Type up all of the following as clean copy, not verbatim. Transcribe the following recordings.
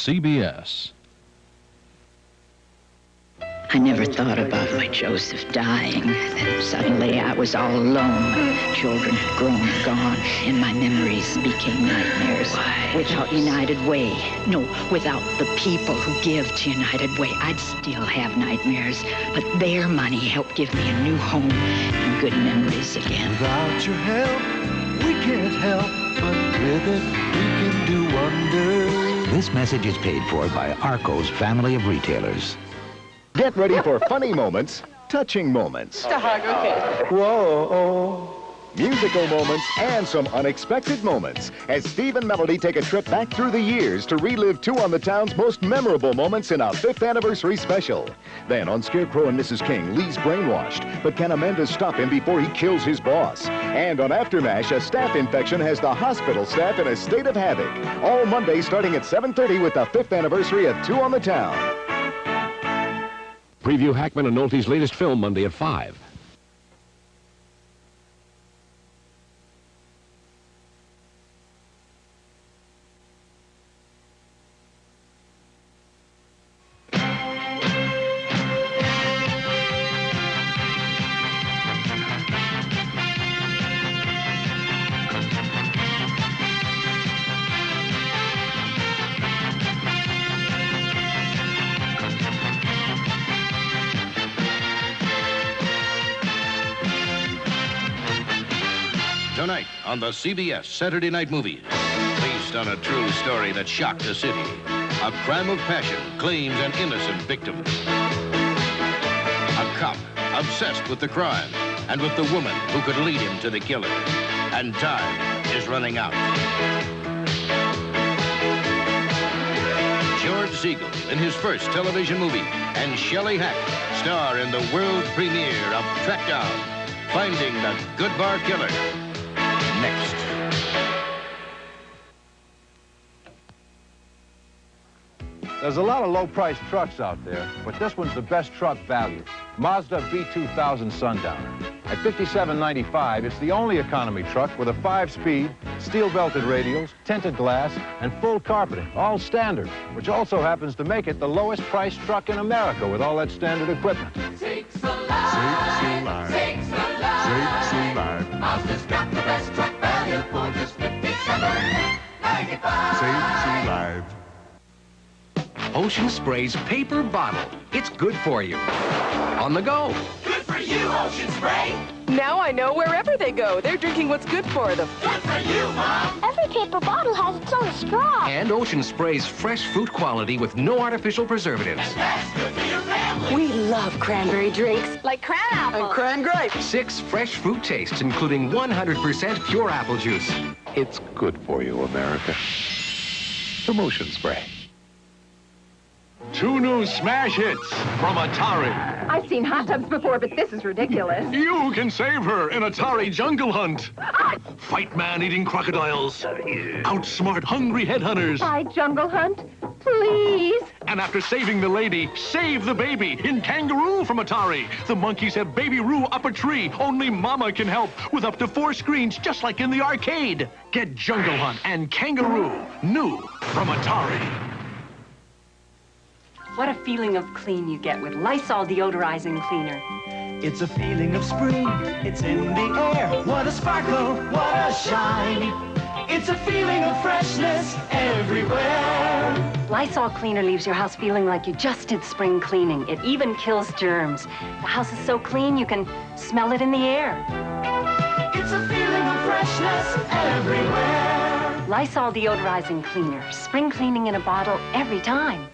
CBS. I never thought about my Joseph dying. Then suddenly I was all alone. My children had grown and gone, and my memories became nightmares. Without United Way, no, without the people who give to United Way, I'd still have nightmares. But their money helped give me a new home and good memories again. Without your help, we can't help, but with it, we can do wonders. This message is paid for by Arco's family of retailers. Get ready for funny moments, touching moments. Just a hug, okay. Whoa. Musical moments and some unexpected moments as Steve and Melody take a trip back through the years to relive two on the town's most memorable moments in our 5th anniversary special. Then on Scarecrow and Mrs. King, Lee's brainwashed, but can Amanda stop him before he kills his boss? And on Aftermash, a staph infection has the hospital staff in a state of havoc. All Monday starting at 7:30 with the 5th anniversary of Two on the Town. Preview Hackman and Nolte's latest film Monday at 5. Tonight on the CBS Saturday Night Movies, based on a true story that shocked the city. A crime of passion claims an innocent victim. A cop obsessed with the crime and with the woman who could lead him to the killer. And time is running out. George Segal in his first television movie, and Shelley Hack star in the world premiere of Trackdown, Finding the Goodbar Killer. Next. There's a lot of low-priced trucks out there, but this one's the best truck value. Mazda B2000 Sundowner. At $57.95, it's the only economy truck with a 5-speed, steel-belted radials, tinted glass, and full carpeting, all standard, which also happens to make it the lowest-priced truck in America with all that standard equipment. Sakes alive, sakes alive, sakes alive. Mazda's got the best truck value for just $57.95. Sakes alive. Ocean Spray's paper bottle. It's good for you. On the go. Good for you, Ocean Spray. Now I know wherever they go, they're drinking what's good for them. Good for you, Mom. Every paper bottle has its own straw. And Ocean Spray's fresh fruit quality with no artificial preservatives. And that's good for your family. We love cranberry drinks. Like cran apple. And cran grape. 6 fresh fruit tastes, including 100% pure apple juice. It's good for you, America. From Ocean Spray. 2 new smash hits from Atari. I've seen hot tubs before, but this is ridiculous. You can save her in Atari Jungle Hunt. Fight man-eating crocodiles. Outsmart hungry headhunters. Hi, Jungle Hunt. Please. And after saving the lady, save the baby in Kangaroo from Atari. The monkeys have Baby Roo up a tree. Only Mama can help with up to 4 screens, just like in the arcade. Get Jungle Hunt and Kangaroo, new from Atari. What a feeling of clean you get with Lysol deodorizing cleaner. It's a feeling of spring, it's in the air. What a sparkle, what a shine. It's a feeling of freshness everywhere. Lysol cleaner leaves your house feeling like you just did spring cleaning. It even kills germs. The house is so clean you can smell it in the air. It's a feeling of freshness everywhere. Lysol deodorizing cleaner. Spring cleaning in a bottle every time.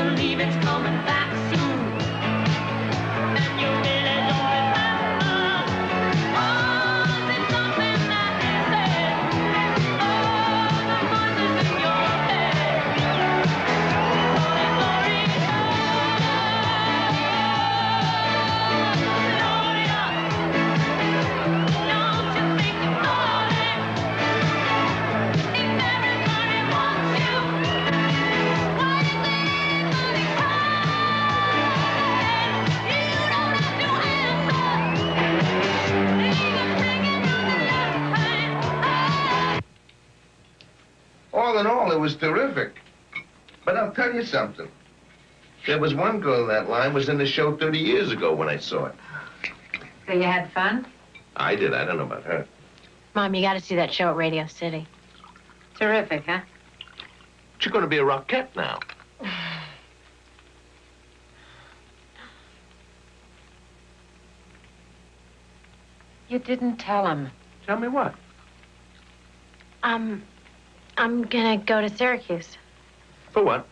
believe it's coming back soon. And you really don't remember all the something that he said. All the voices in your head. Calling for Gloria, don't you think about it? If everybody wants you, why is anybody crying? You don't have to answer. Leave it ringing on the line. All in all, it was terrific. But I'll tell you something. There was one girl in that line was in the show 30 years ago when I saw it. So you had fun? I did. I don't know about her. Mom, you got to see that show at Radio City. Terrific, huh? She's going to be a rockette now. You didn't tell him. Tell me what? I'm gonna go to Syracuse. For what?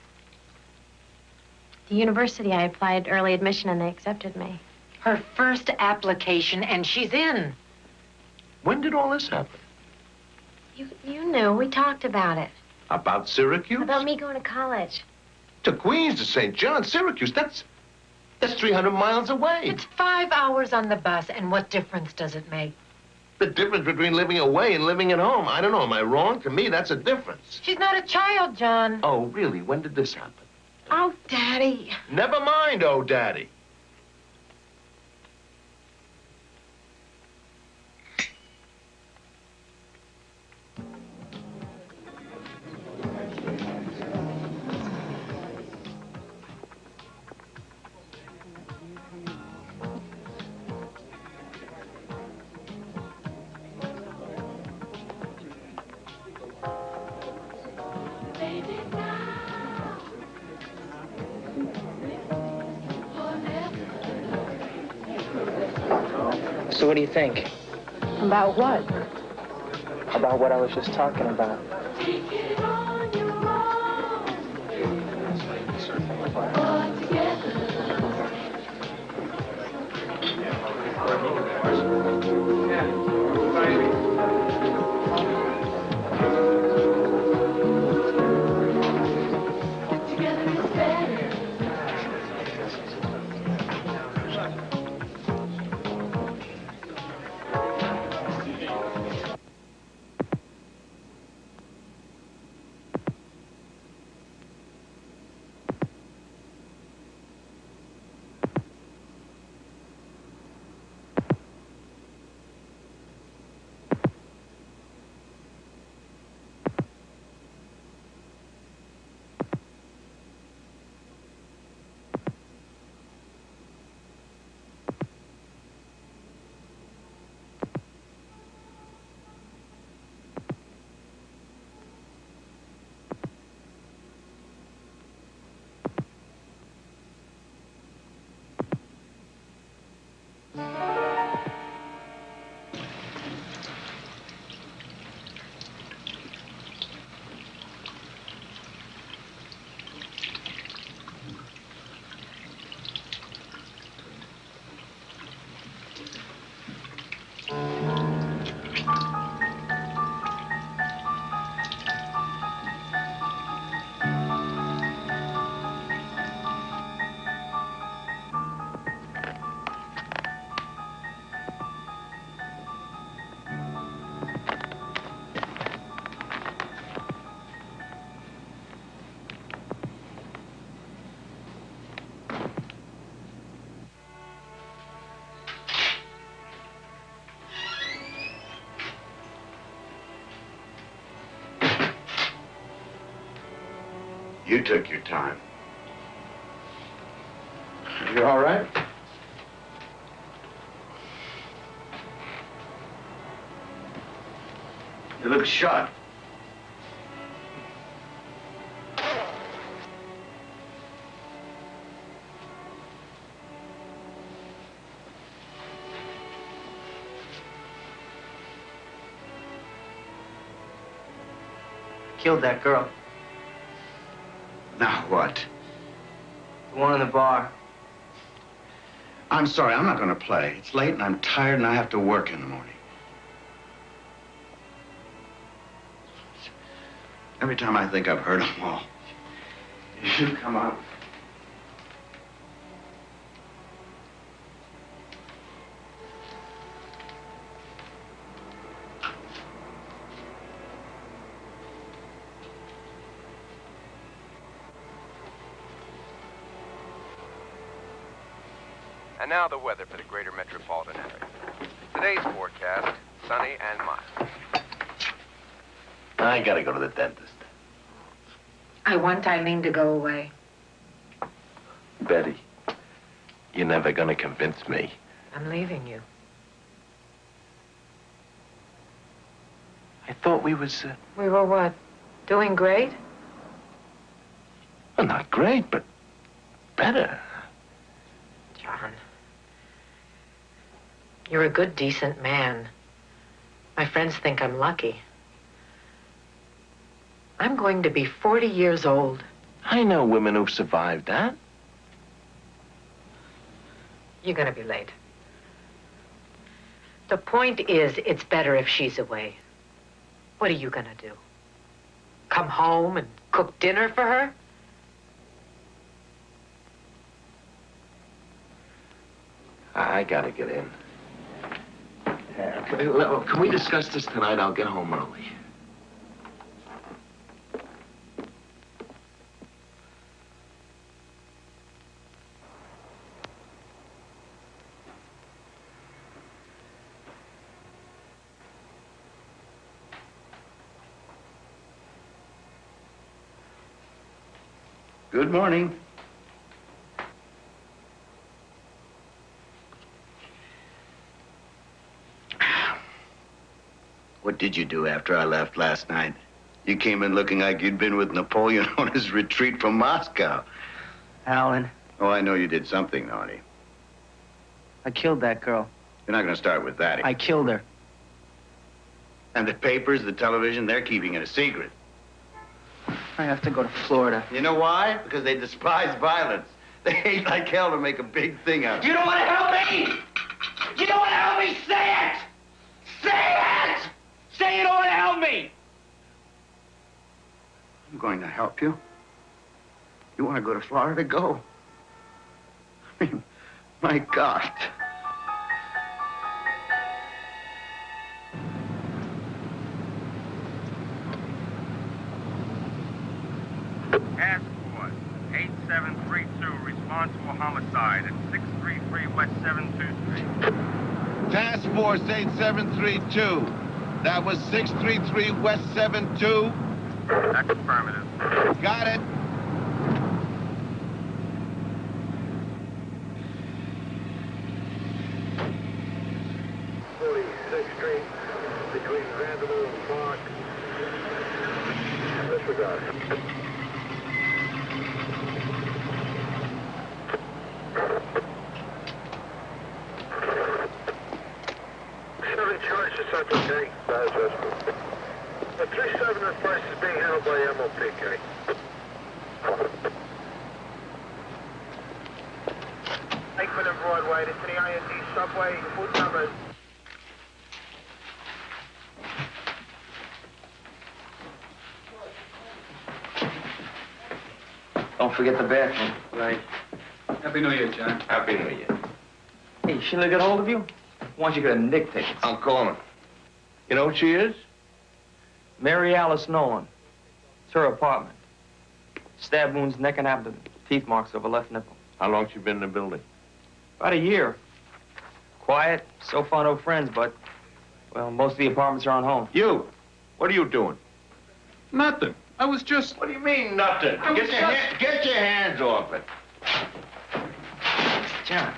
The university. I applied early admission and they accepted me. Her first application and she's in. When did all this happen? You knew. We talked about it. About Syracuse? About me going to college. To Queens, to St. John, Syracuse. That's 300 miles away. It's 5 hours on the bus, and what difference does it make? The difference between living away and living at home. I don't know. Am I wrong? To me, that's a difference. She's not a child, John. Oh, really? When did this happen? Oh, Daddy. Never mind, oh, Daddy. So what do you think? About what? About what I was just talking about. You took your time. You all right? You look shot. Killed that girl. Now what? The one in the bar. I'm sorry, I'm not going to play. It's late and I'm tired and I have to work in the morning. Every time I think I've heard them all, you come out. And now the weather for the greater metropolitan area. Today's forecast, sunny and mild. I gotta go to the dentist. I want Eileen to go away. Betty, you're never gonna convince me. I'm leaving you. I thought we was, We were what? Doing great? well, not great, but better. John. You're a good, decent man. My friends think I'm lucky. I'm going to be 40 years old. I know women who've survived that. You're gonna be late. The point is, it's better if she's away. What are you gonna do? Come home and cook dinner for her? I gotta get in. Can we discuss this tonight? I'll get home early. Good morning. What did you do after I left last night? You came in looking like you'd been with Napoleon on his retreat from Moscow. Allan, Oh, I know you did something, naughty. I killed that girl. You're not going to start with that. I killed her. And the papers, the television, they're keeping it a secret. I have to go to Florida. You know why? Because they despise violence. They hate like hell to make a big thing out of it. You don't want to help me? You don't want to help me? Say it! Say it! Say you don't want to help me! I'm going to help you. You want to go to Florida? Go. I mean, my God. Task Force 8732, responsible homicide at 633 West 72nd Street. Task Force 8732. That was 633 West 72. That's affirmative. Got it. Street, between Vanderbilt and Park. Disregard. Seven charges, that's okay. That is rescue. The 37 at first is being handled by MOPK. Aikman and Broadway, this is the IND subway, food numbers. Don't forget the bathroom. Right. Happy New Year, John. Happy New Year. Hey, Shelley got hold of you? Why don't you get a Nick ticket? I'll call her. You know what she is? Mary Alice Nolan. It's her apartment. Stab wounds, neck and abdomen. Teeth marks over left nipple. How long she been in the building? About a year. Quiet, so far no friends, but, well, most of the apartments are on home. You! What are you doing? Nothing. I was just... What do you mean, nothing? Get your hands off it. John,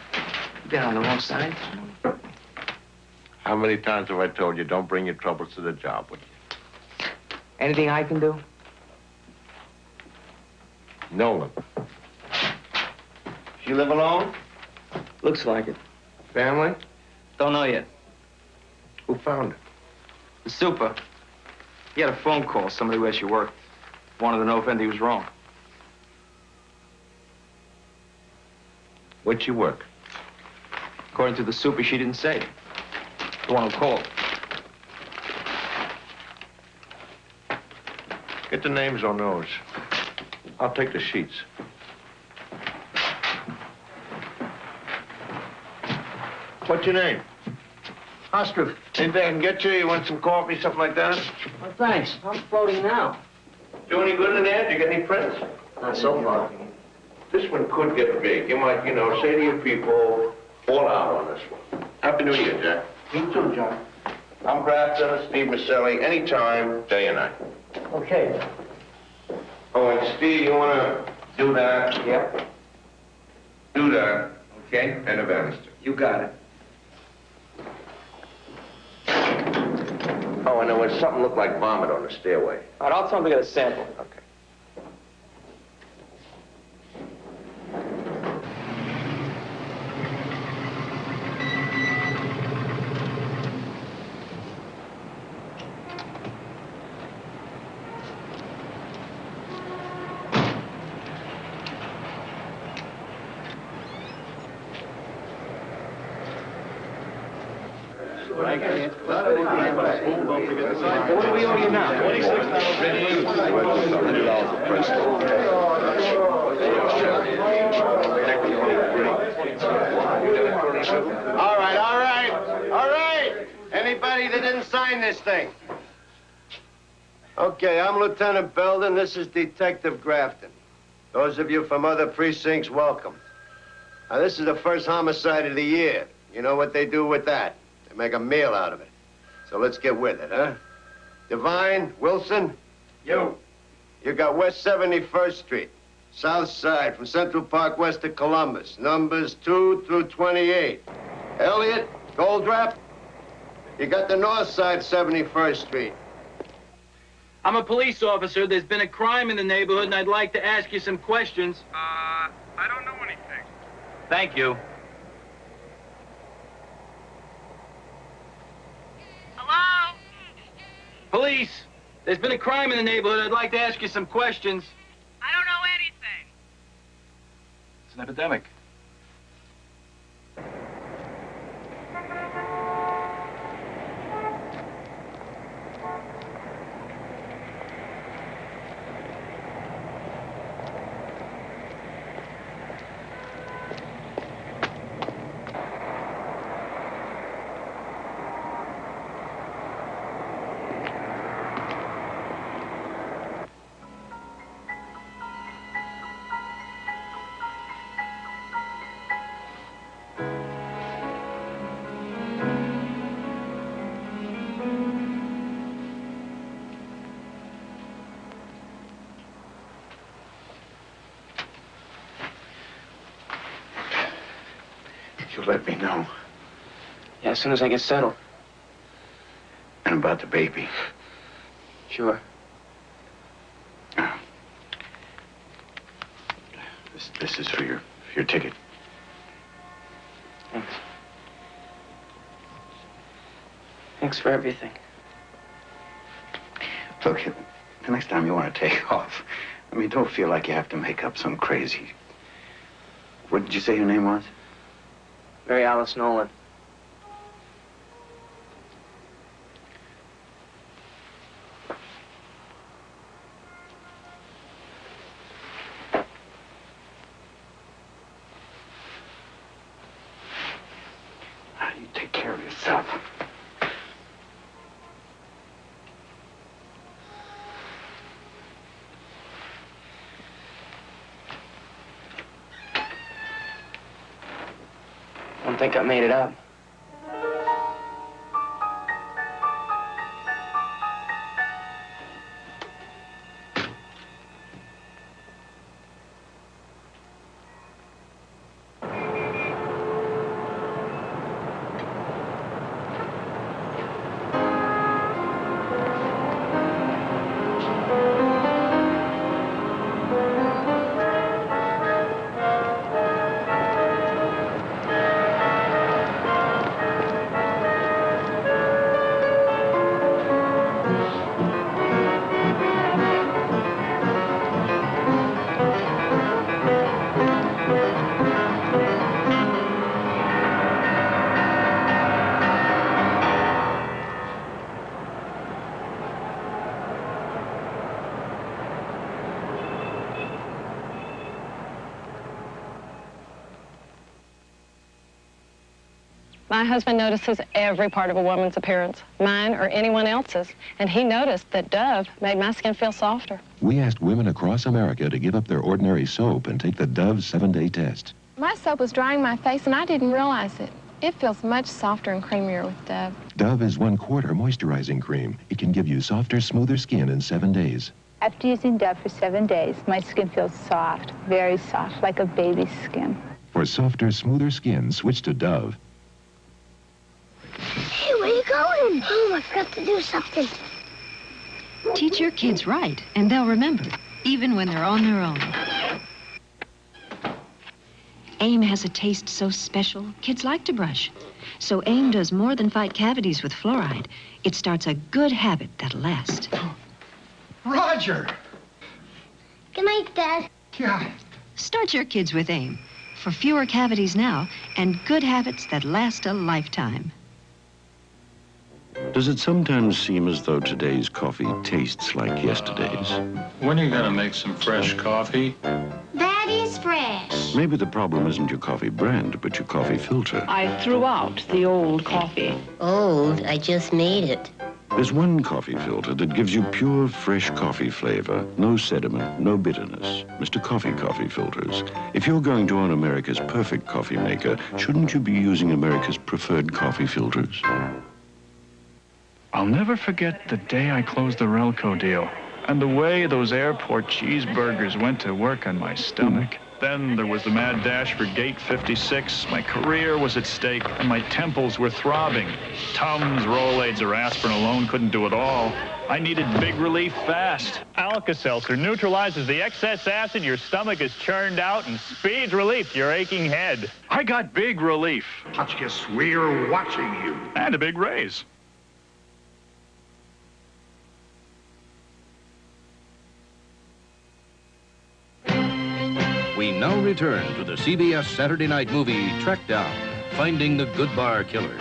you been on the wrong side? How many times have I told you, don't bring your troubles to the job with you? Anything I can do? Nolan. She live alone? Looks like it. Family? Don't know yet. Who found her? The super. He had a phone call, somebody where she worked. Wanted to know if anything was wrong. Where'd she work? According to the super, she didn't say. The one who called. Get the names on those. I'll take the sheets. What's your name? Ostrov. Anything I can get you? You want some coffee, something like that? Well, thanks. I'm floating now. Do any good in there? Do you get any prints? Not so far. This one could get big. You might, say to your people, all out on this one. Happy New Year, Jack. You too, John. I'm Grafton, Steve Maselli, anytime, day and night. Okay. Oh, and Steve, you want to do that? Yep. Do that, okay? And a banister. You got it. Oh, and there was something looked like vomit on the stairway. All right, I'll tell him to get a sample. Okay. What do we owe you now? All right. Anybody that didn't sign this thing? Okay, I'm Lieutenant Belden. This is Detective Grafton. Those of you from other precincts, welcome. Now, this is the first homicide of the year. You know what they do with that? They make a meal out of it. So let's get with it, huh? Devine, Wilson? You got West 71st Street, South Side, from Central Park West to Columbus, numbers 2 through 28. Elliot, Goldrap? You got the North Side, 71st Street. I'm a police officer. There's been a crime in the neighborhood, and I'd like to ask you some questions. I don't know anything. Thank you. Hello? Police, there's been a crime in the neighborhood. I'd like to ask you some questions. I don't know anything. It's an epidemic. You let me know. Yeah, as soon as I get settled. And about the baby. Sure. This is for your ticket. Thanks. Thanks for everything. Look, the next time you want to take off, don't feel like you have to make up some crazy... What did you say your name was? Mary Alice Nolan. You take care of yourself. I don't think I made it up. My husband notices every part of a woman's appearance, mine or anyone else's, and he noticed that Dove made my skin feel softer. We asked women across America to give up their ordinary soap and take the Dove 7-day test. My soap was drying my face, and I didn't realize it. It feels much softer and creamier with Dove. Dove is 1/4 moisturizing cream. It can give you softer, smoother skin in 7 days. After using Dove for 7 days, my skin feels soft, very soft, like a baby's skin. For softer, smoother skin, switch to Dove. Hey, where are you going? Mom, I forgot to do something. Teach your kids right, and they'll remember, even when they're on their own. AIM has a taste so special, kids like to brush. So AIM does more than fight cavities with fluoride. It starts a good habit that'll last. Roger! Good night, Dad. Yeah. Start your kids with AIM for fewer cavities now and good habits that last a lifetime. Does it sometimes seem as though today's coffee tastes like yesterday's? When are you gonna make some fresh coffee? That is fresh. Maybe the problem isn't your coffee brand, but your coffee filter. I threw out the old coffee. Old? I just made it. There's one coffee filter that gives you pure, fresh coffee flavor. No sediment, no bitterness. Mr. Coffee filters. If you're going to own America's perfect coffee maker, shouldn't you be using America's preferred coffee filters? I'll never forget the day I closed the Relco deal and the way those airport cheeseburgers went to work on my stomach. Then there was the mad dash for Gate 56. My career was at stake, and my temples were throbbing. Tums, Rolaids, or aspirin alone couldn't do it all. I needed big relief fast. Alka-Seltzer neutralizes the excess acid your stomach has churned out and speeds relief to your aching head. I got big relief. Hotchkiss, we're watching you. And a big raise. We now return to the CBS Saturday Night movie, Trackdown, Finding the Goodbar Killer.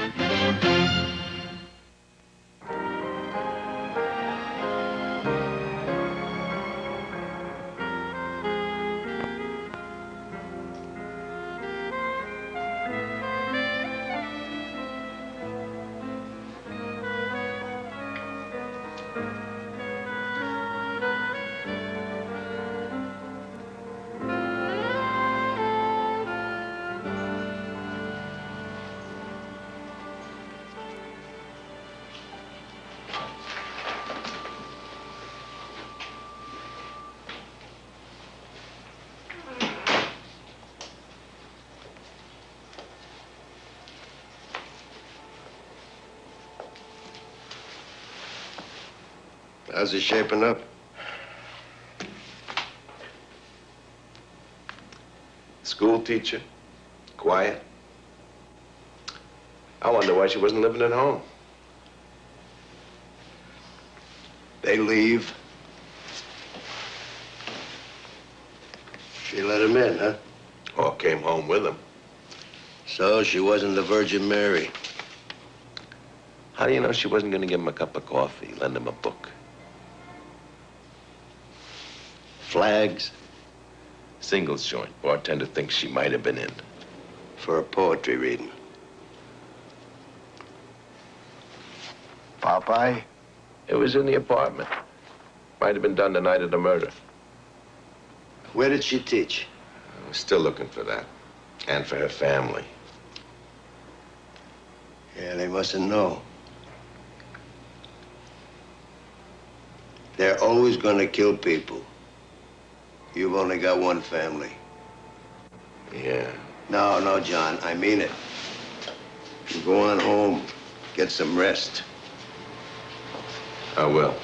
How's it shaping up? School teacher, quiet. I wonder why she wasn't living at home. They leave. She let him in, huh? Or came home with him. So she wasn't the Virgin Mary. How do you know she wasn't going to give him a cup of coffee, lend him a book? Flags? Singles joint. Bartender thinks she might have been in. For a poetry reading. Popeye? It was in the apartment. Might have been done the night of the murder. Where did she teach? I'm still looking for that. And for her family. Yeah, they mustn't know. They're always gonna kill people. You've only got one family. Yeah. No, John, I mean it. You go on home, get some rest. I will.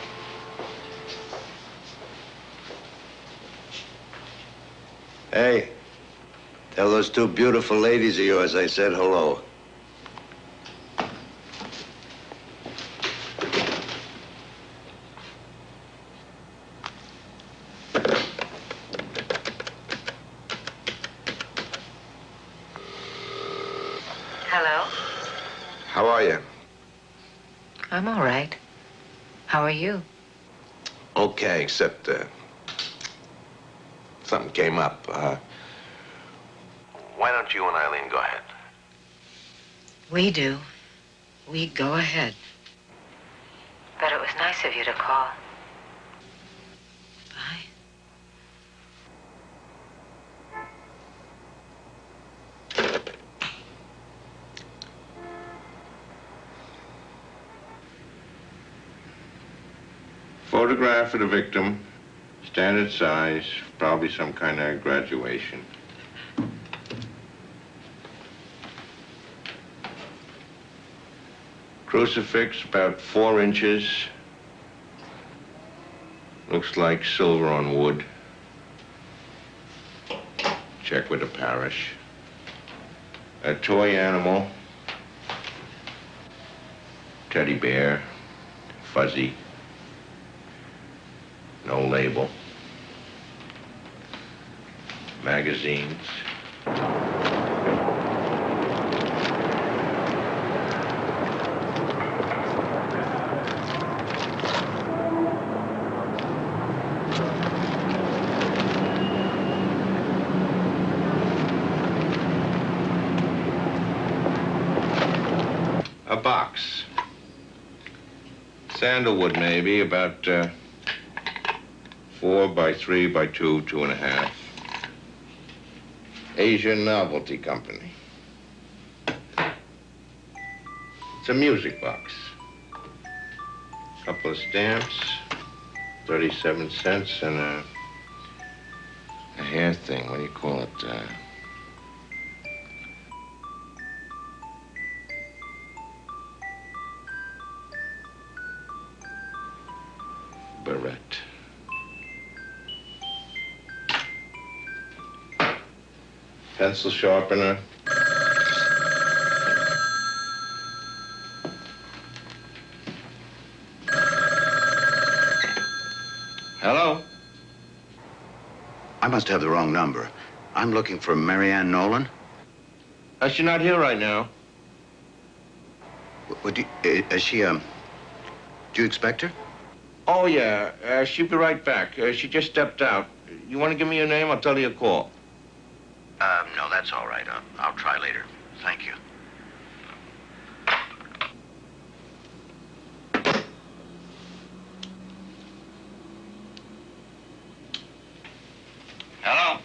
Hey, tell those two beautiful ladies of yours I said hello. Hello? How are you? I'm all right. How are you? Okay, except, something came up. Why don't you and Eileen go ahead? We do. We go ahead. But it was nice of you to call. Bye. Photograph of the victim, standard size, probably some kind of graduation. Crucifix about 4 inches. Looks like silver on wood. Check with the parish. A toy animal. Teddy bear. Fuzzy. No label. Magazines. A box. Sandalwood, maybe, about 4 by 3 by 2, 2.5. Asian Novelty Company. It's a music box. Couple of stamps, 37 cents, and a hair thing. What do you call it? Barrette. Pencil sharpener. Hello? I must have the wrong number. I'm looking for Marianne Nolan. She's not here right now. Is she, do you expect her? Oh, yeah. She'll be right back. She just stepped out. You want to give me your name? I'll tell you a call. No, that's all right. I'll try later. Thank you. Hello?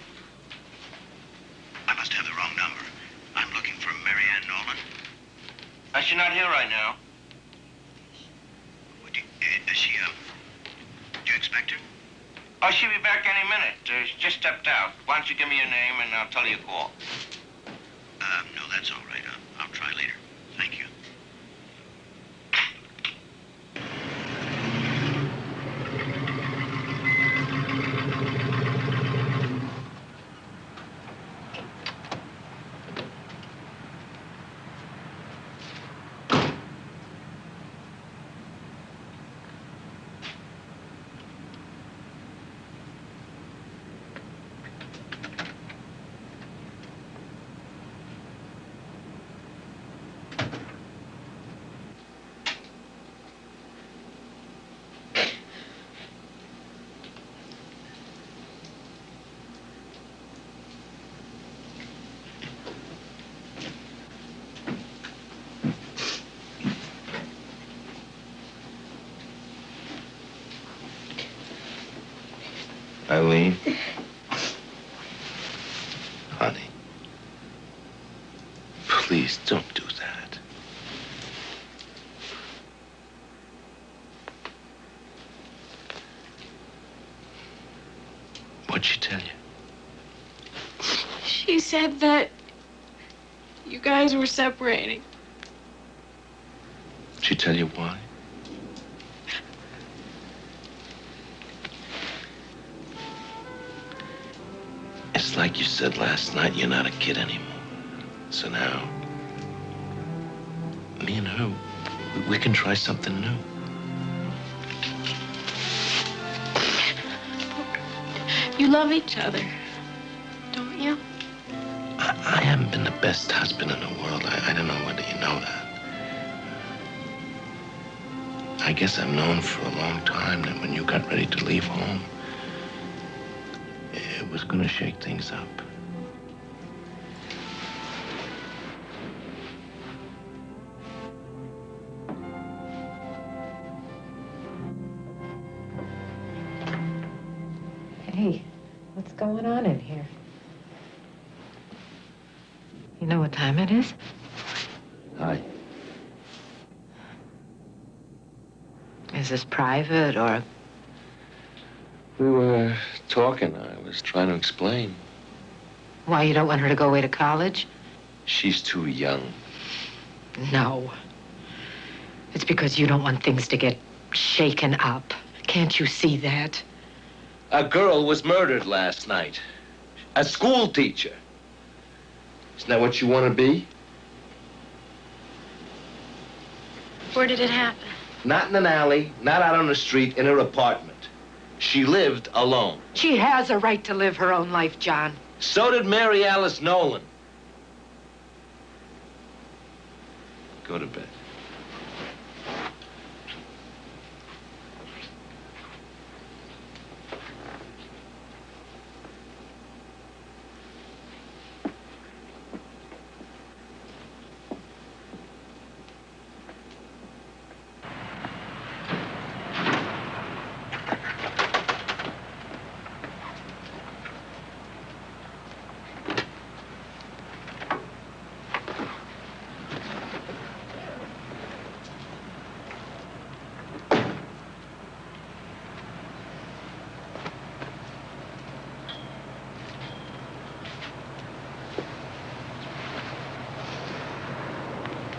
I must have the wrong number. I'm looking for Marianne Nolan. She's not here right now. Is she, do you expect her? Oh, she'll be back any minute. She just stepped out. Why don't you give me your name and I'll tell you a call. No, that's all right. I'll try later. Thank you. Eileen? Honey. Please don't do that. What'd she tell you? She said that you guys were separating. Did she tell you why? It's like you said last night, you're not a kid anymore. So now, me and her, we can try something new. You love each other, don't you? I haven't been the best husband in the world. I don't know whether you know that. I guess I've known for a long time that when you got ready to leave home, it was gonna shake things up. You know what time it is? Hi. Is this private or... We were talking. I was trying to explain. Why, you don't want her to go away to college? She's too young. No. It's because you don't want things to get shaken up. Can't you see that? A girl was murdered last night. A school teacher. Isn't that what you want to be? Where did it happen? Not in an alley, not out on the street, in her apartment. She lived alone. She has a right to live her own life, John. So did Mary Alice Nolan. Go to bed.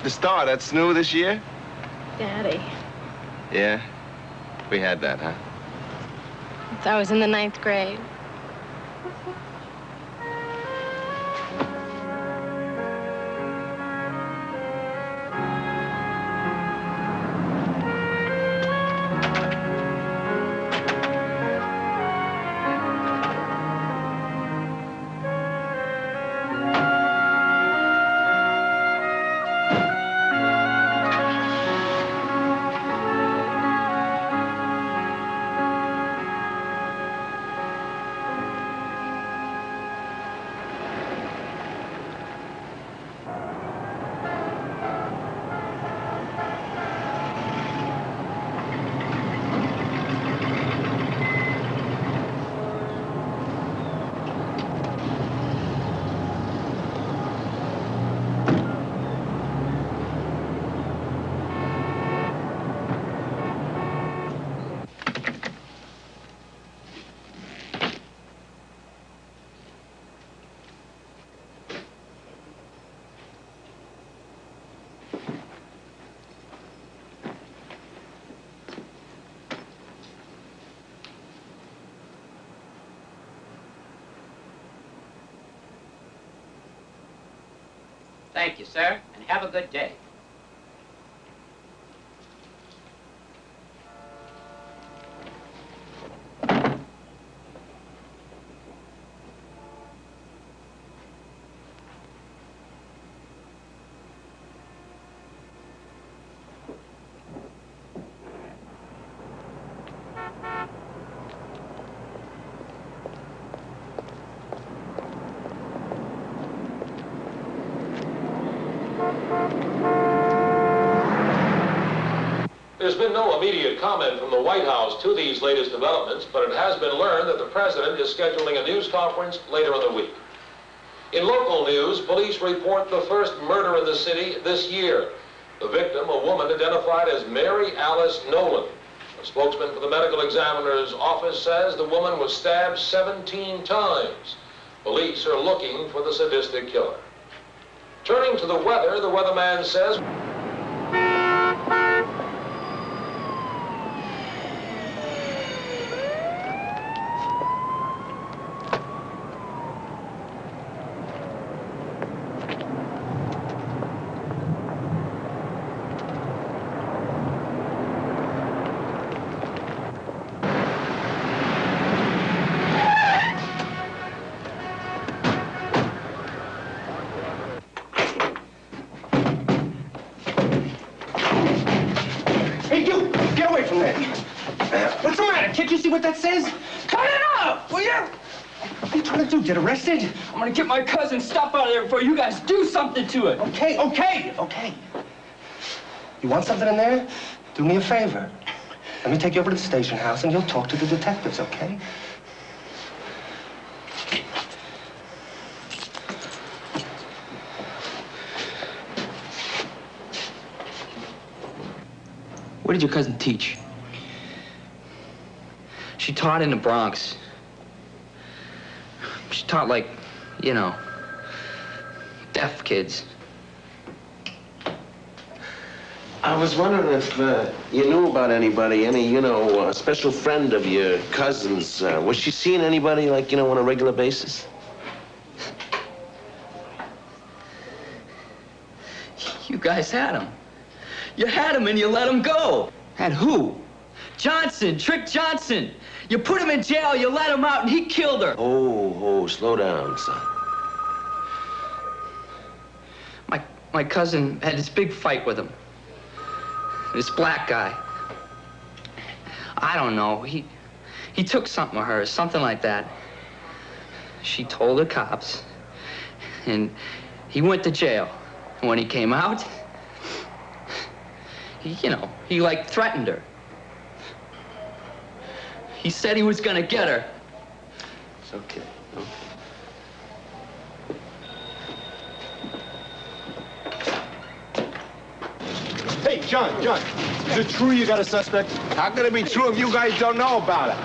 The Star, that's new this year? Daddy. Yeah. We had that, huh? Since I was in the 9th grade. Thank you, sir, and have a good day. There's been no immediate comment from the White House to these latest developments, but it has been learned that the president is scheduling a news conference later in the week. In local news, police report the first murder in the city this year. The victim, a woman identified as Mary Alice Nolan. A spokesman for the medical examiner's office says the woman was stabbed 17 times. Police are looking for the sadistic killer. Turning to the weather, the weatherman says... What's the matter? Can't you see what that says? Cut it out, will you? What are you trying to do? Get arrested? I'm gonna get my cousin's stuff out of there before you guys do something to it. Okay. You want something in there? Do me a favor. Let me take you over to the station house and you'll talk to the detectives, okay? What did your cousin teach? She taught in the Bronx. She taught like, you know, deaf kids. I was wondering if you knew about anybody, any, special friend of your cousin's. Was she seeing anybody, like, on a regular basis? You guys had him. You had him and you let him go. Had who? Johnson, Trick Johnson. You put him in jail, you let him out, and he killed her. Oh, slow down, son. My cousin had this big fight with him. This black guy. I don't know. He took something of hers, something like that. She told the cops, and he went to jail. And when he came out, he like threatened her. He said he was gonna get her. It's okay. Hey, John, is it true you got a suspect? How can it be true if you guys don't know about it?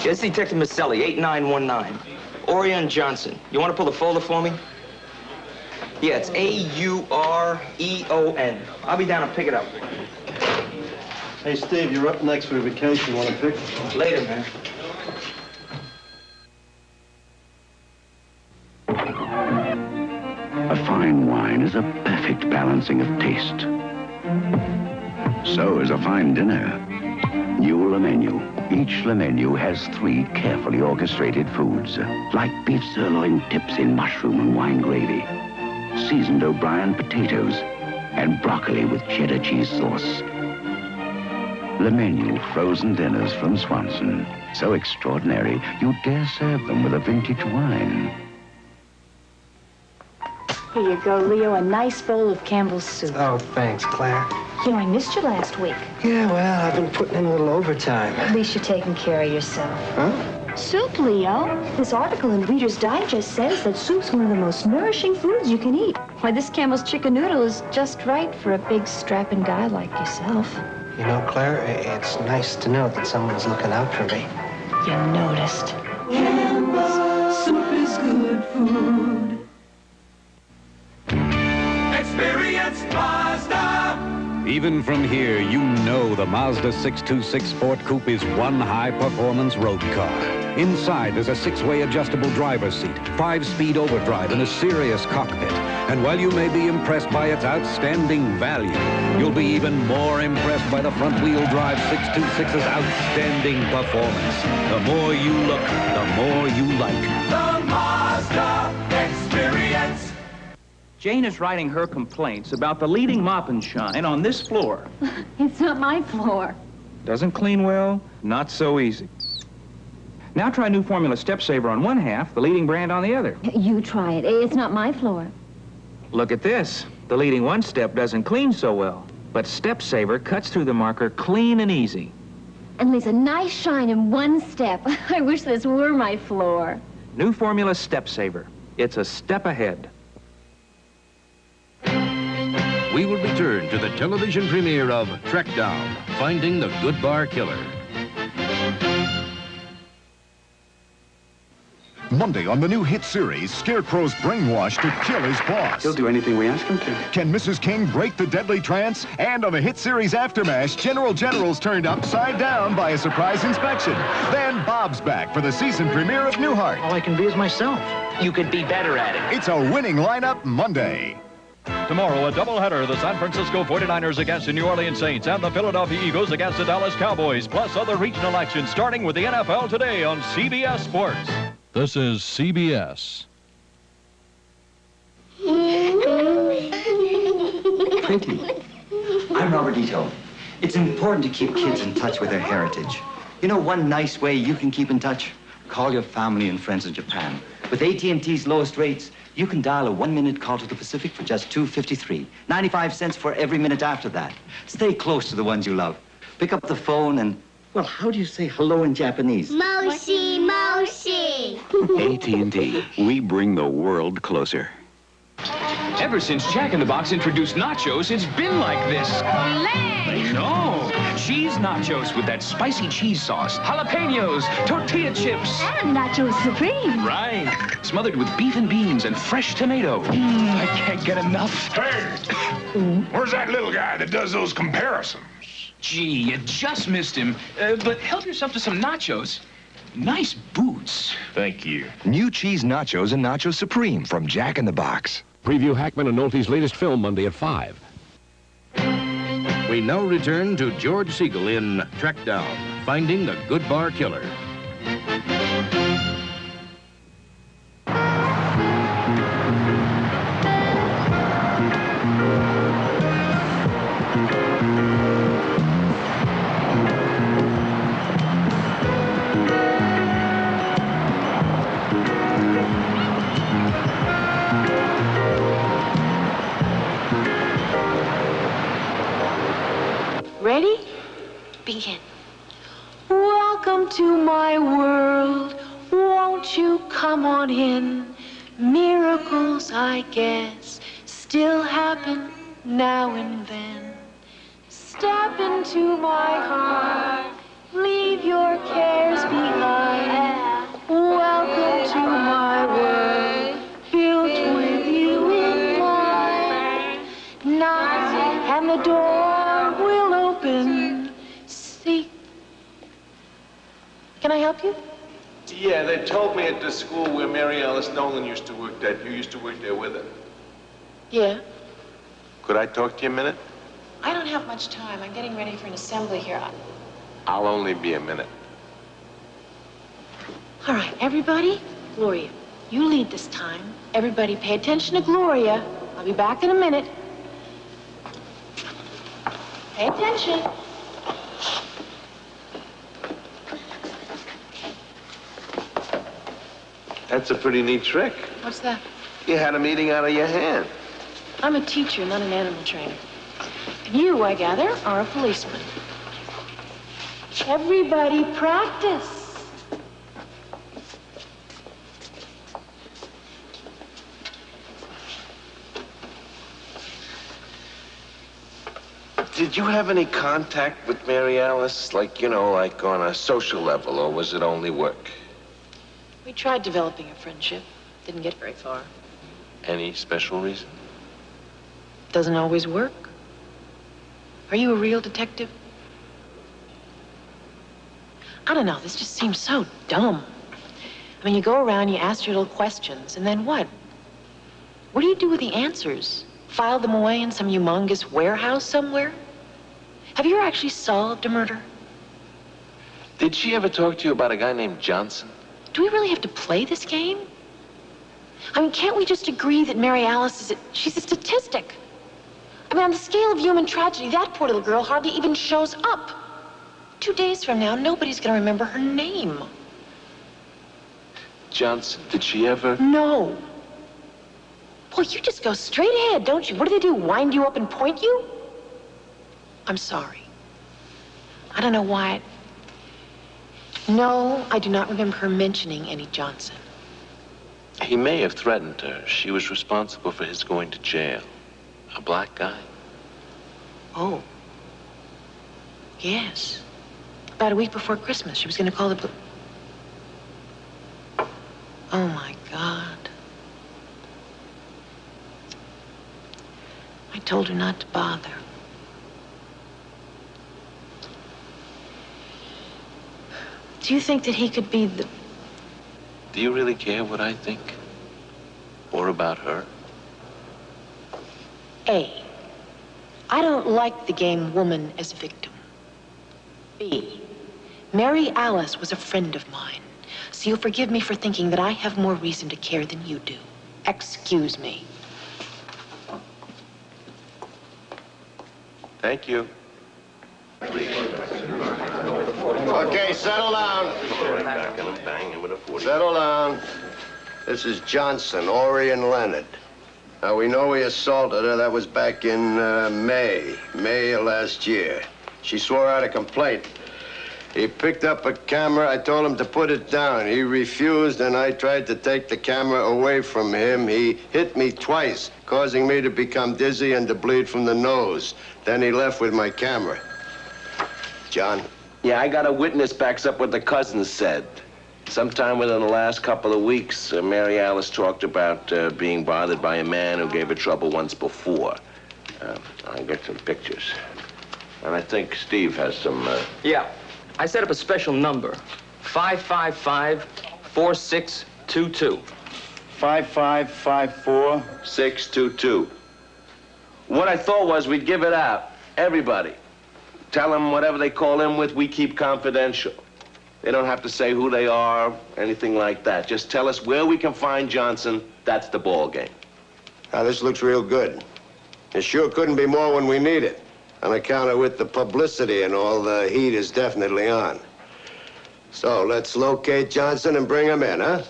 Yes, Detective Maselli, 8919. Orion Johnson. You want to pull the folder for me? Yeah, it's A-U-R-E-O-N. I'll be down and pick it up. Hey, Steve, you're up next for vacation. Want to pick? Later, man. A fine wine is a perfect balancing of taste. So is a fine dinner. New Le Menu. Each Le Menu has 3 carefully orchestrated foods, like beef sirloin tips in mushroom and wine gravy, seasoned O'Brien potatoes, and broccoli with cheddar cheese sauce. Le Menu frozen dinners from Swanson. So extraordinary, you dare serve them with a vintage wine. Here you go, Leo, a nice bowl of Campbell's soup. Oh, thanks, Claire. You know, I missed you last week. Yeah, well, I've been putting in a little overtime. At least you're taking care of yourself. Huh? Soup, Leo. This article in Reader's Digest says that soup's one of the most nourishing foods you can eat. Why, this Campbell's chicken noodle is just right for a big, strapping guy like yourself. You know, Claire, it's nice to know that someone's looking out for me. You noticed. Campbell's soup is good food. Experience Mazda. Even from here, you know the Mazda 626 Sport Coupe is one high-performance road car. Inside, there's a 6-way adjustable driver's seat, 5-speed overdrive, and a serious cockpit. And while you may be impressed by its outstanding value, you'll be even more impressed by the front-wheel drive 626's outstanding performance. The more you look, the more you like. The Mazda Experience. Jane is writing her complaints about the leading mop and shine on this floor. It's not my floor. Doesn't clean well, not so easy. Now try new formula Step Saver on one half, the leading brand on the other. You try it. It's not my floor. Look at this. The leading one step doesn't clean so well, but Step Saver cuts through the marker clean and easy. And leaves a nice shine in one step. I wish this were my floor. New formula Step Saver. It's a step ahead. We will return to the television premiere of Trackdown, Finding the Goodbar Killer. Monday on the new hit series, Scarecrow's brainwashed to kill his boss. He'll do anything we ask him to. Can Mrs. King break the deadly trance? And on the hit series Aftermath, General's turned upside down by a surprise inspection. Then Bob's back for the season premiere of Newhart. All I can be is myself. You could be better at it. It's a winning lineup Monday. Tomorrow, a doubleheader. The San Francisco 49ers against the New Orleans Saints and the Philadelphia Eagles against the Dallas Cowboys, plus other regional action starting with the NFL today on CBS Sports. This is CBS. Pretty. I'm Robert Ito. It's important to keep kids in touch with their heritage. You know one nice way you can keep in touch? Call your family and friends in Japan. With AT&T's lowest rates, you can dial a 1-minute call to the Pacific for just $2.53. 95 cents for every minute after that. Stay close to the ones you love. Pick up the phone and, well, how do you say hello in Japanese? Moshi, Moshi. AT&T, we bring the world closer. Ever since Jack in the Box introduced nachos, it's been like this. No, cheese nachos with that spicy cheese sauce, jalapenos, tortilla chips. And Nachos Supreme. Right. Smothered with beef and beans and fresh tomato. I can't get enough. Hey, where's that little guy that does those comparisons? Gee, you just missed him. But help yourself to some nachos. Nice boots. Thank you. New cheese nachos and Nachos Supreme from Jack in the Box. Preview Hackman and Nolte's latest film Monday at 5. We now return to George Segal in Trackdown, Finding the Goodbar Killer. Ready? Begin. Welcome to my world. Won't you come on in? Miracles, I guess, still happen now and then. Step into my heart. Leave your cares behind. Welcome to my world, built with you in mind. Knock and the door will open. See. Can I help you? Yeah, they told me at the school where Mary Alice Nolan used to work that you used to work there with her. Yeah. Could I talk to you a minute? I don't have much time. I'm getting ready for an assembly here. I'll only be a minute. All right, everybody. Gloria, you lead this time. Everybody pay attention to Gloria. I'll be back in a minute. Pay attention. That's a pretty neat trick. What's that? You had a meeting out of your hand. I'm a teacher, not an animal trainer. And you, I gather, are a policeman. Everybody practice. Did you have any contact with Mary Alice? Like, you know, like on a social level, or was it only work? We tried developing a friendship. Didn't get very far. Any special reason? Doesn't always work. Are you a real detective? I don't know, this just seems so dumb. I mean, you go around, you ask your little questions, and then what? What do you do with the answers? File them away in some humongous warehouse somewhere? Have you ever actually solved a murder? Did she ever talk to you about a guy named Johnson? Do we really have to play this game? I mean, can't we just agree that Mary Alice she's a statistic? I mean, on the scale of human tragedy, that poor little girl hardly even shows up. 2 days from now, nobody's gonna remember her name. Johnson, did she ever? No. Boy, you just go straight ahead, don't you? What do? Wind you up and point you? I'm sorry. I don't know why. No, I do not remember her mentioning any Johnson. He may have threatened her. She was responsible for his going to jail. A black guy. Oh. Yes. About a week before Christmas, she was going to call the... Oh, my God. I told her not to bother. Do you think that he could be the... Do you really care what I think? Or about her? A, I don't like the game woman as victim. B, Mary Alice was a friend of mine, so you'll forgive me for thinking that I have more reason to care than you do. Excuse me. Thank you. Okay, settle down. Settle down. This is Johnson, Orion Leonard. Now, we know he assaulted her. That was back in May of last year. She swore out a complaint. He picked up a camera. I told him to put it down. He refused, and I tried to take the camera away from him. He hit me twice, causing me to become dizzy and to bleed from the nose. Then he left with my camera. John? Yeah, I got a witness backs up what the cousins said. Sometime within the last couple of weeks, Mary Alice talked about being bothered by a man who gave her trouble once before. I'll get some pictures. And I think Steve has some... Yeah. I set up a special number. 555-4622. 5554-622. What I thought was we'd give it out. Everybody. Tell them whatever they call in with, we keep confidential. They don't have to say who they are, anything like that. Just tell us where we can find Johnson. That's the ball game. Now, this looks real good. It sure couldn't be more when we need it. On account of with the publicity and all, the heat is definitely on. So let's locate Johnson and bring him in, huh?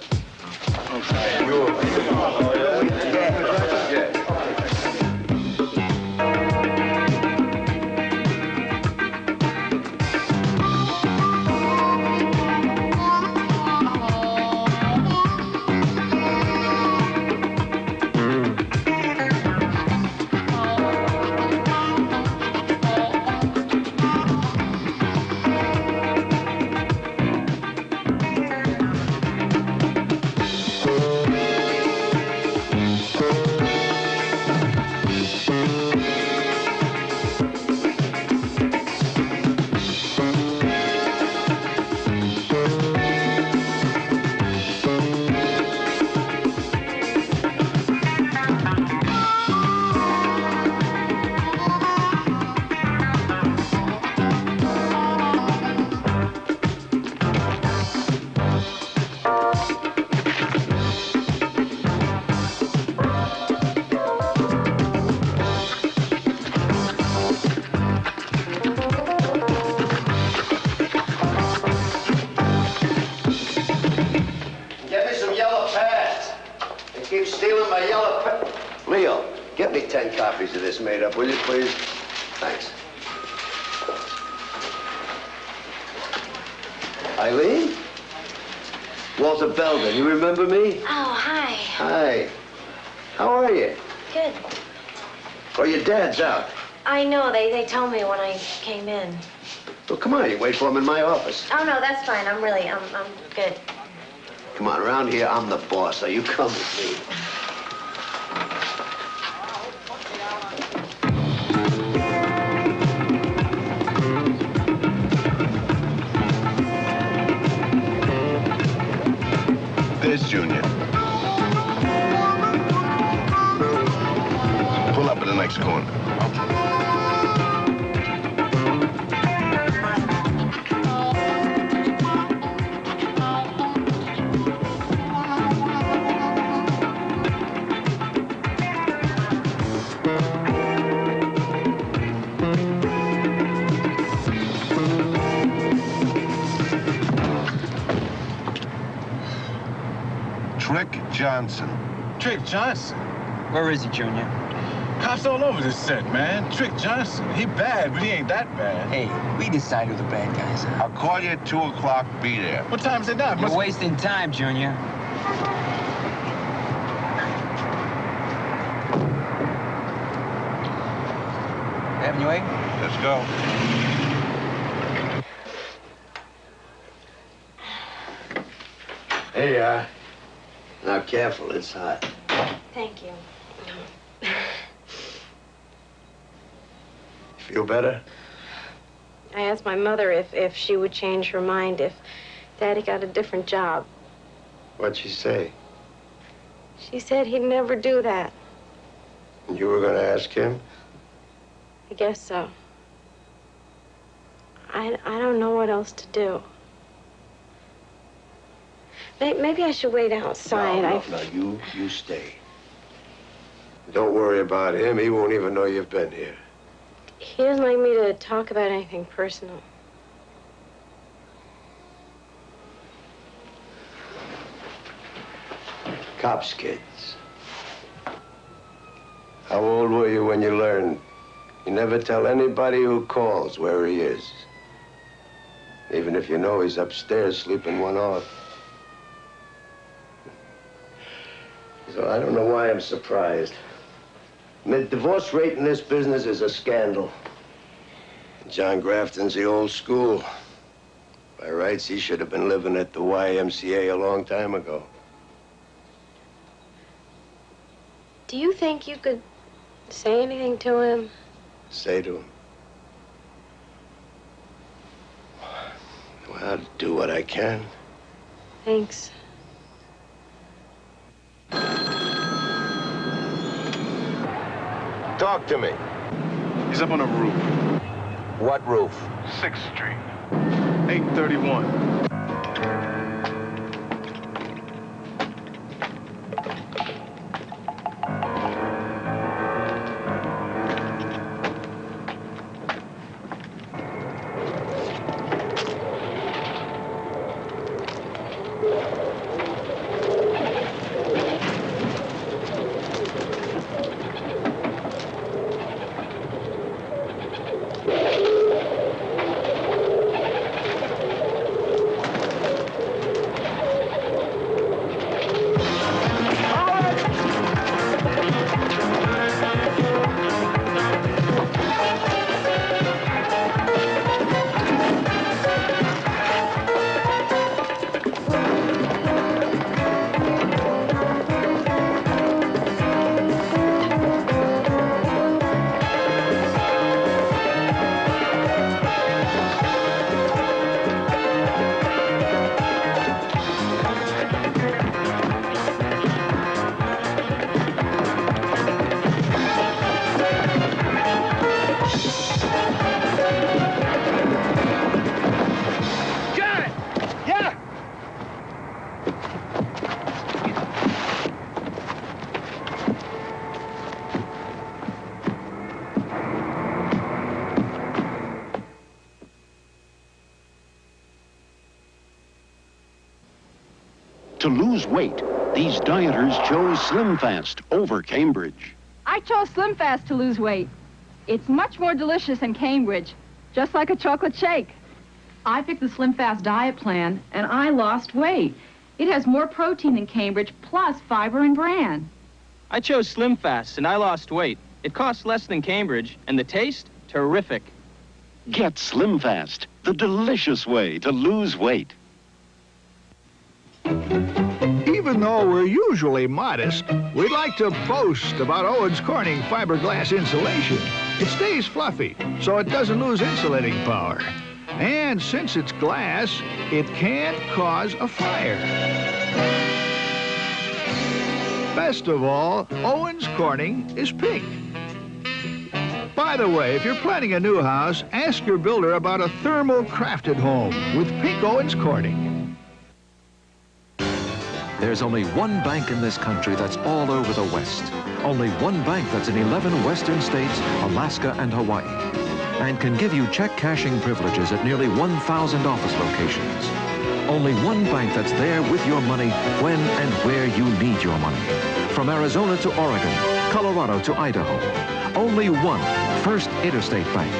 Get me 10 copies of this made up, will you, please? Thanks. Eileen? Walter Belden, you remember me? Oh, hi. Hi. How are you? Good. Oh, your dad's out. I know. They told me when I came in. Well, come on, you wait for him in my office. Oh, no, that's fine. I'm good. Come on, around here, I'm the boss, so you come with me. There's Junior. Pull up in the next corner. Trick Johnson. Trick Johnson? Where is he, Junior? Cops all over this set, man. Trick Johnson. He bad, but he ain't that bad. Hey, we decide who the bad guys are. I'll call you at 2 o'clock. Be there. What time is it now? You're wasting time, Junior. Having you egg? Let's go. Hey, now careful, it's hot. Thank you. Feel better? I asked my mother if she would change her mind if Daddy got a different job. What'd she say? She said he'd never do that. And you were gonna ask him? I guess so. I don't know what else to do. Maybe I should wait outside. No, you stay. Don't worry about him. He won't even know you've been here. He doesn't like me to talk about anything personal. Cops, kids. How old were you when you learned? You never tell anybody who calls where he is. even if you know he's upstairs sleeping one off. So I don't know why I'm surprised. The divorce rate in this business is a scandal. John Grafton's the old school. By rights, he should have been living at the YMCA a long time ago. Do you think you could say anything to him? Say to him? Well, I'll do what I can. Thanks. Talk to me. He's up on the roof. What roof? 6th Street. 831. To lose weight, these dieters chose Slim Fast over Cambridge. I chose Slim Fast to lose weight. It's much more delicious than Cambridge, just like a chocolate shake. I picked the Slim Fast diet plan, and I lost weight. It has more protein than Cambridge, plus fiber and bran. I chose Slim Fast, and I lost weight. It costs less than Cambridge, and the taste, terrific. Get Slim Fast, the delicious way to lose weight. Even though we're usually modest, we'd like to boast about Owens Corning fiberglass insulation. It stays fluffy, so it doesn't lose insulating power. And since it's glass, it can't cause a fire. Best of all, Owens Corning is pink. By the way, if you're planning a new house, ask your builder about a thermal-crafted home with pink Owens Corning. There's only one bank in this country that's all over the West. Only one bank that's in 11 western states, Alaska and Hawaii, and can give you check cashing privileges at nearly 1,000 office locations. Only one bank that's there with your money when and where you need your money. From Arizona to Oregon, Colorado to Idaho. Only one, First Interstate Bank.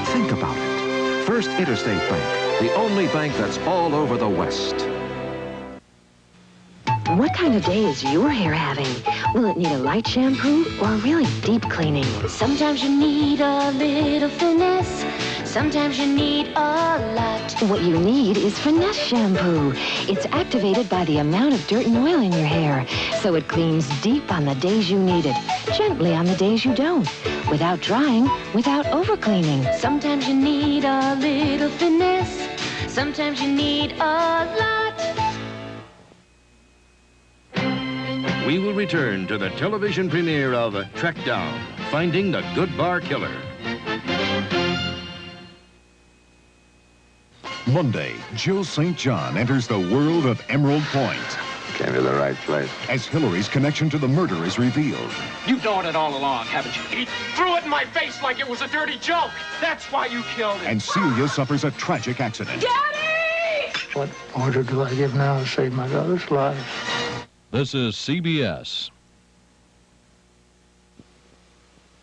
Think about it. First Interstate Bank, the only bank that's all over the West. What kind of day is your hair having? Will it need a light shampoo or a really deep cleaning? Sometimes you need a little finesse. Sometimes you need a lot. What you need is Finesse shampoo. It's activated by the amount of dirt and oil in your hair, so it cleans deep on the days you need it, gently on the days you don't, without drying, without over-cleaning. Sometimes you need a little finesse. Sometimes you need a lot. We will return to the television premiere of Trackdown, Finding the Goodbar Killer. Monday, Jill St. John enters the world of Emerald Point. Came to the right place. As Hillary's connection to the murder is revealed. You've known it all along, haven't you? He threw it in my face like it was a dirty joke. That's why you killed him. And Celia suffers a tragic accident. Daddy! What order do I give now to save my daughter's life? This is CBS.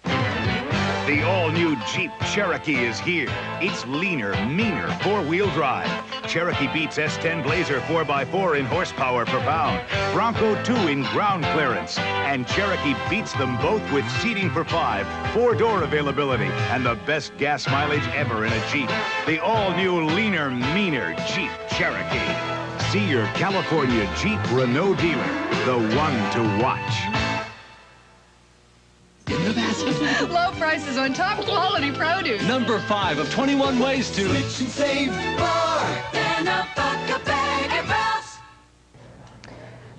The The all-new Jeep Cherokee is here. It's leaner, meaner four-wheel drive. Cherokee beats S10 Blazer 4x4 in horsepower per pound, Bronco 2 in ground clearance, and Cherokee beats them both with seating for 5, 4-door availability, and the best gas mileage ever in a Jeep. The all-new leaner, meaner Jeep Cherokee. See your California Jeep Renault dealer, the one to watch. Low prices on top quality produce. Number 5 of 21 ways to Switch and save more than a buck a bag at Ralph's.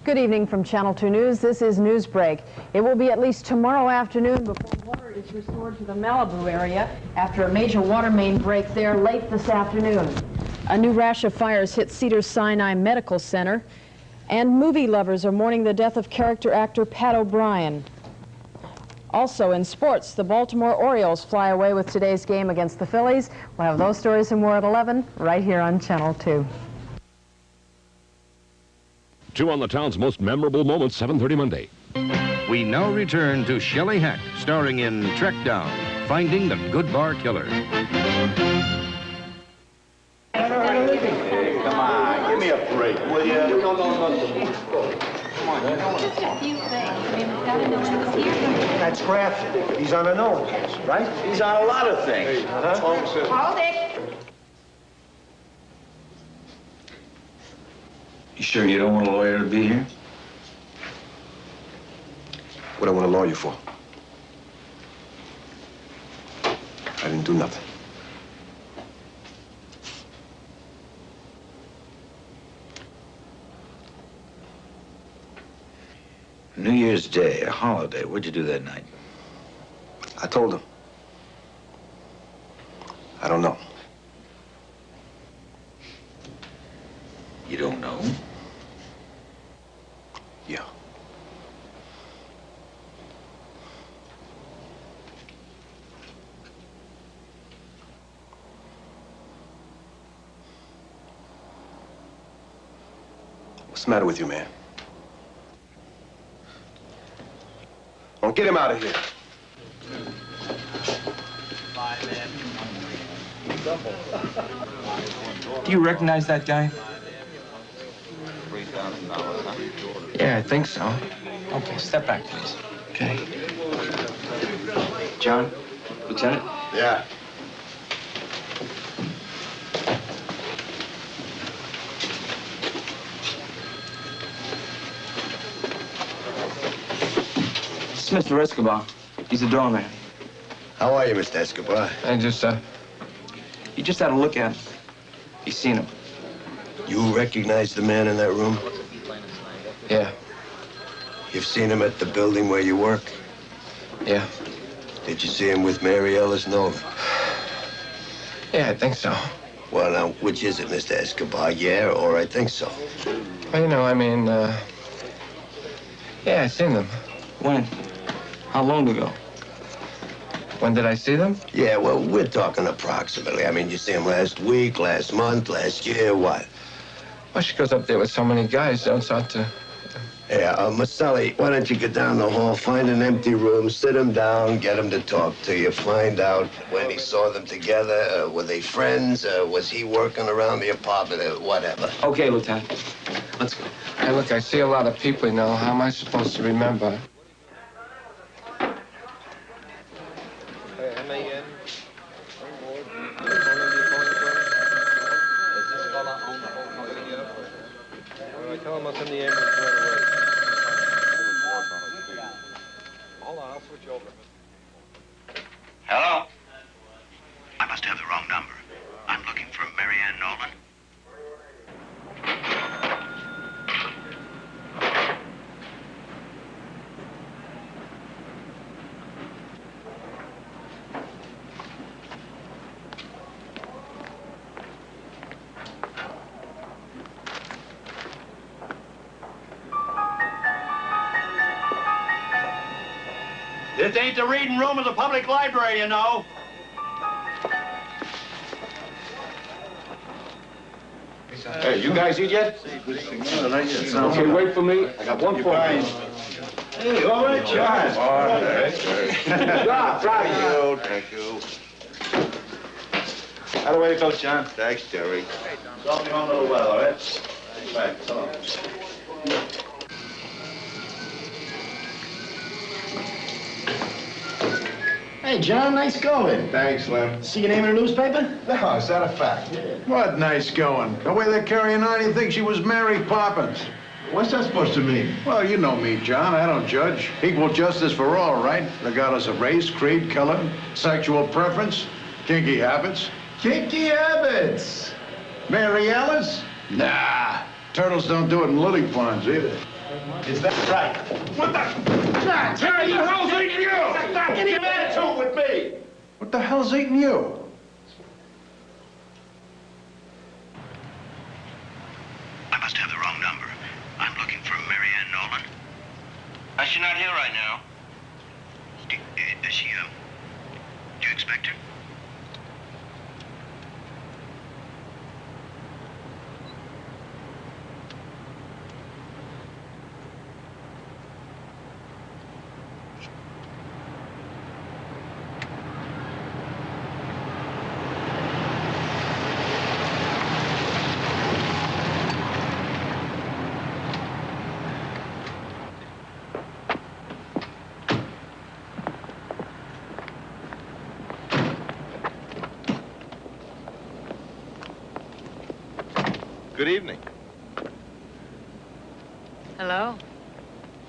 Good evening from Channel 2 News. This is Newsbreak. It will be at least tomorrow afternoon before water is restored to the Malibu area after a major water main break there late this afternoon. A new rash of fires hit Cedars-Sinai Medical Center, and movie lovers are mourning the death of character actor Pat O'Brien. Also in sports, the Baltimore Orioles fly away with today's game against the Phillies. We'll have those stories and more at 11 right here on Channel 2. 2 on the town's most memorable moments, 7:30 Monday. We now return to Shelley Hack, starring in Trackdown, Finding the Goodbar Killer. Come on, give me a break, will you? No. Come on, Just a few things. I mean, we've got to know who's here. That's Grafton. He's on an old case, right? He's on a lot of things. Hold it. You sure you don't want a lawyer to be here? What do I want a lawyer for? I didn't do nothing. New Year's Day, a holiday. What'd you do that night? I told him. I don't know. You don't know? Yeah. What's the matter with you, man? Oh, get him out of here. Do you recognize that guy? Yeah, I think so. Okay, step back, please. Okay. John? Lieutenant? Yeah. It's Mr. Escobar. He's the doorman. How are you, Mr. Escobar? I just, you just had a look at him. You seen him? You recognize the man in that room? Yeah. You've seen him at the building where you work? Yeah. Did you see him with Mary Ellis Nolan? Yeah, I think so. Well, now, which is it, Mr. Escobar? Yeah, or I think so? Well, you know, I mean, yeah, I seen them. When? How long ago? When did I see them? Yeah, well, we're talking approximately. I mean, you see him last week, last month, last year, what? Well, she goes up there with so many guys, so it's hard to... Yeah, Maselli, why don't you get down the hall, find an empty room, sit him down, get him to talk to you, find out when he saw them together, were they friends, was he working around the apartment, whatever. Okay, Lieutenant. Let's go. Hey, look, I see a lot of people, you know. How am I supposed to remember? Tell him I'll send the ambulance right away. Hold on, I'll switch over. Hello? I must have the wrong number. I'm looking for Marianne Nolan. This ain't the reading room of the public library, you know. Hey, you guys eat yet? No, not yet. Okay, wait for me. I got one phone. Hey, all right, John. All right. Thank you. How do I go, John? Thanks, Jerry. Don't be home a little while, all right? Bye. So long. Hey, John, nice going. Thanks, Slim. See your name in the newspaper? No, is that a fact? Yeah. What nice going? The way they're carrying on, you think she was Mary Poppins. What's that supposed to mean? Well, you know me, John. I don't judge. Equal justice for all, right? Regardless of race, creed, color, sexual preference, kinky habits. Kinky habits. Mary Alice? Nah. Turtles don't do it in lily ponds either. Is that right? What the? John, Terry, the hell's eating you? Stop any attitude with me. What the hell's eating you? I must have the wrong number. I'm looking for Marianne Nolan. She's not here right now. Is she, do you expect her? Good evening. Hello.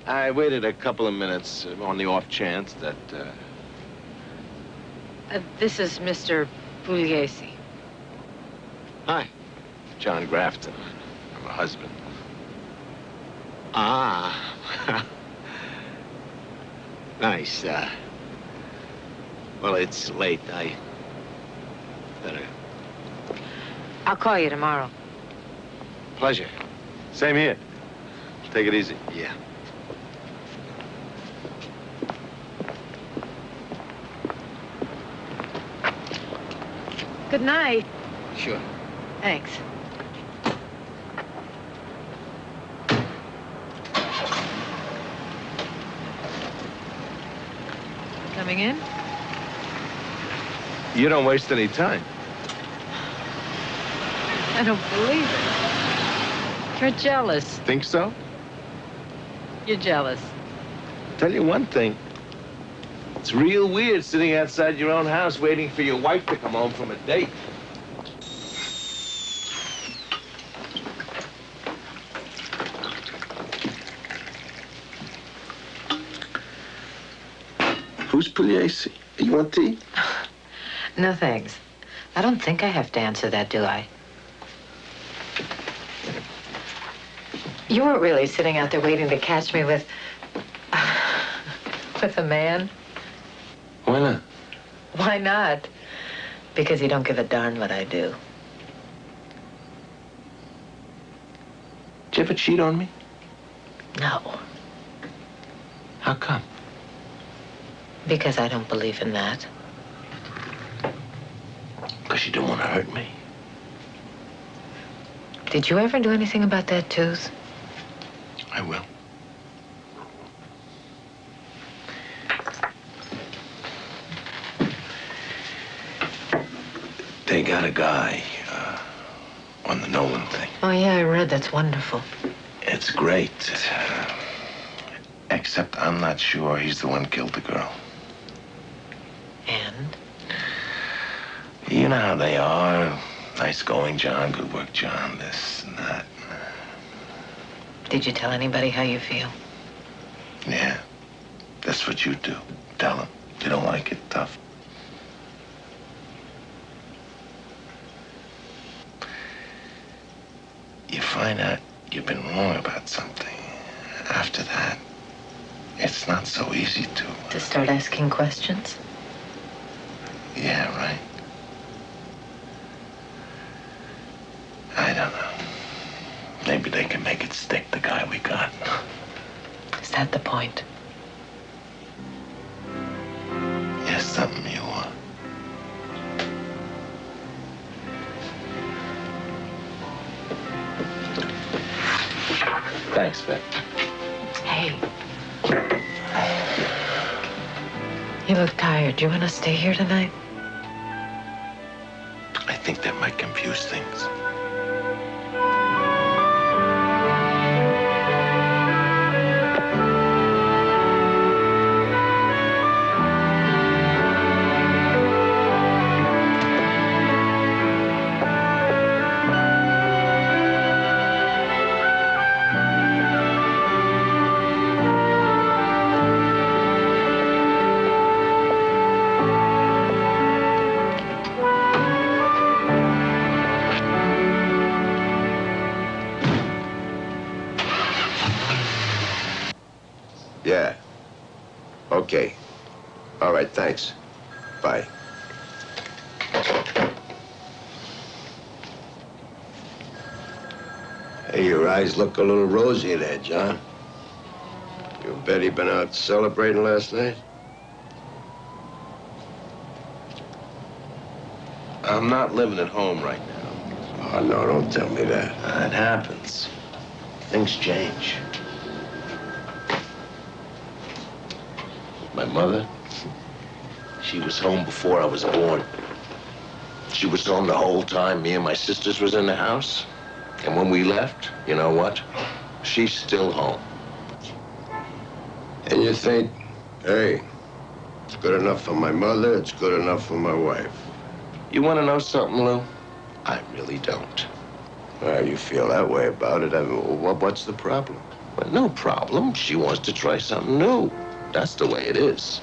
I waited a couple of minutes on the off chance that, This is Mr. Pugliese. Hi, John Grafton. I'm her husband. Ah. Nice. Well, it's late. I better. I'll call you tomorrow. Pleasure. Same here. Take it easy. Yeah. Good night. Sure. Thanks. Coming in? You don't waste any time. I don't believe it. You're jealous. Think so? You're jealous. Tell you one thing. It's real weird sitting outside your own house waiting for your wife to come home from a date. Who's Pugliese? You want tea? No, thanks. I don't think I have to answer that, do I? You weren't really sitting out there waiting to catch me with a man? Why not? Why not? Because you don't give a darn what I do. Did you ever cheat on me? No. How come? Because I don't believe in that. Because you don't want to hurt me. Did you ever do anything about that tooth? I will. They got a guy on the Nolan thing. Oh, yeah, I read. That's wonderful. It's great. Except I'm not sure he's the one who killed the girl. And? You know how they are. Nice going, John. Good work, John. This and that. Did you tell anybody how you feel? Yeah. That's what you do. Tell them. You don't want to get tough. You find out you've been wrong about something. After that, it's not so easy to... To start asking questions? Yeah, right. I don't know. Maybe they can make it stick, the guy we got. Is that the point? Yes, something you want. Thanks, Vic. Hey. You look tired. Do you want to stay here tonight? I think that might confuse things. Yeah. Okay. All right, thanks. Bye. Hey, your eyes look a little rosy there, John. You bet he been out celebrating last night? I'm not living at home right now. Oh, no, don't tell me that. It happens. Things change. My mother, she was home before I was born. She was home the whole time me and my sisters was in the house. And when we left, you know what? She's still home. And you think, hey, it's good enough for my mother, it's good enough for my wife. You want to know something, Lou? I really don't. Well, you feel that way about it. I mean, what's the problem? Well, no problem. She wants to try something new. That's the way it is.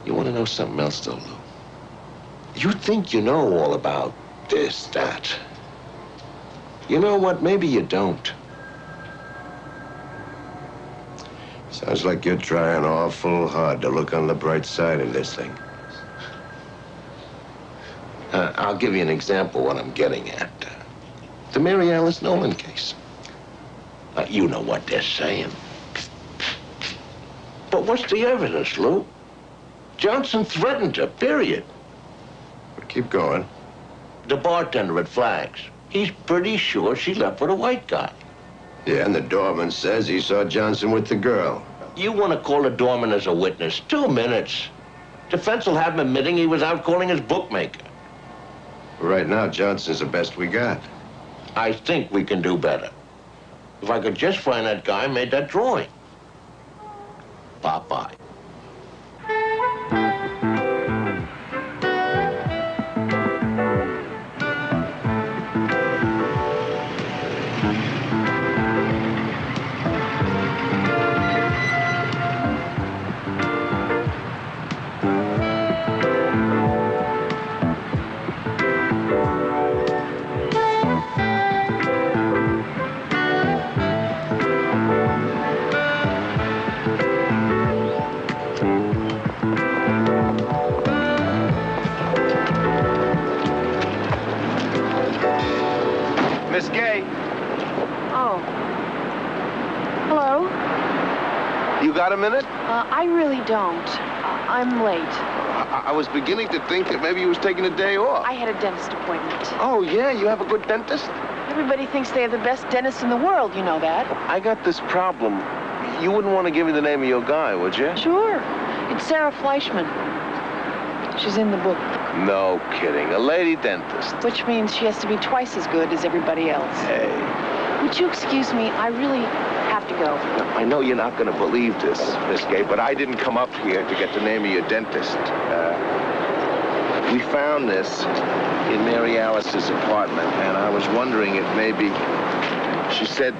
You want to know something else, though, Lou? You think you know all about this, that. You know what? Maybe you don't. Sounds like you're trying awful hard to look on the bright side of this thing. I'll give you an example what I'm getting at. The Mary Alice Nolan case. You know what they're saying. But what's the evidence, Lou? Johnson threatened her, period. Keep going. The bartender at Flags, he's pretty sure she left with a white guy. Yeah, and the doorman says he saw Johnson with the girl. You want to call the doorman as a witness? 2 minutes. Defense will have him admitting he was out calling his bookmaker. Right now, Johnson's the best we got. I think we can do better. If I could just find that guy who made that drawing. Bye-bye. Miss Gay. Oh. Hello? You got a minute? I really don't. I'm late. I was beginning to think that maybe you was taking a day off. I had a dentist appointment. Oh, yeah? You have a good dentist? Everybody thinks they have the best dentist in the world, you know that. I got this problem. You wouldn't want to give me the name of your guy, would you? Sure. It's Sarah Fleischman. She's in the book. No kidding. A lady dentist. Which means she has to be twice as good as everybody else. Hey. Would you excuse me? I really have to go. Now, I know you're not going to believe this, Miss Gay, but I didn't come up here to get the name of your dentist. We found this in Mary Alice's apartment, and I was wondering if maybe she said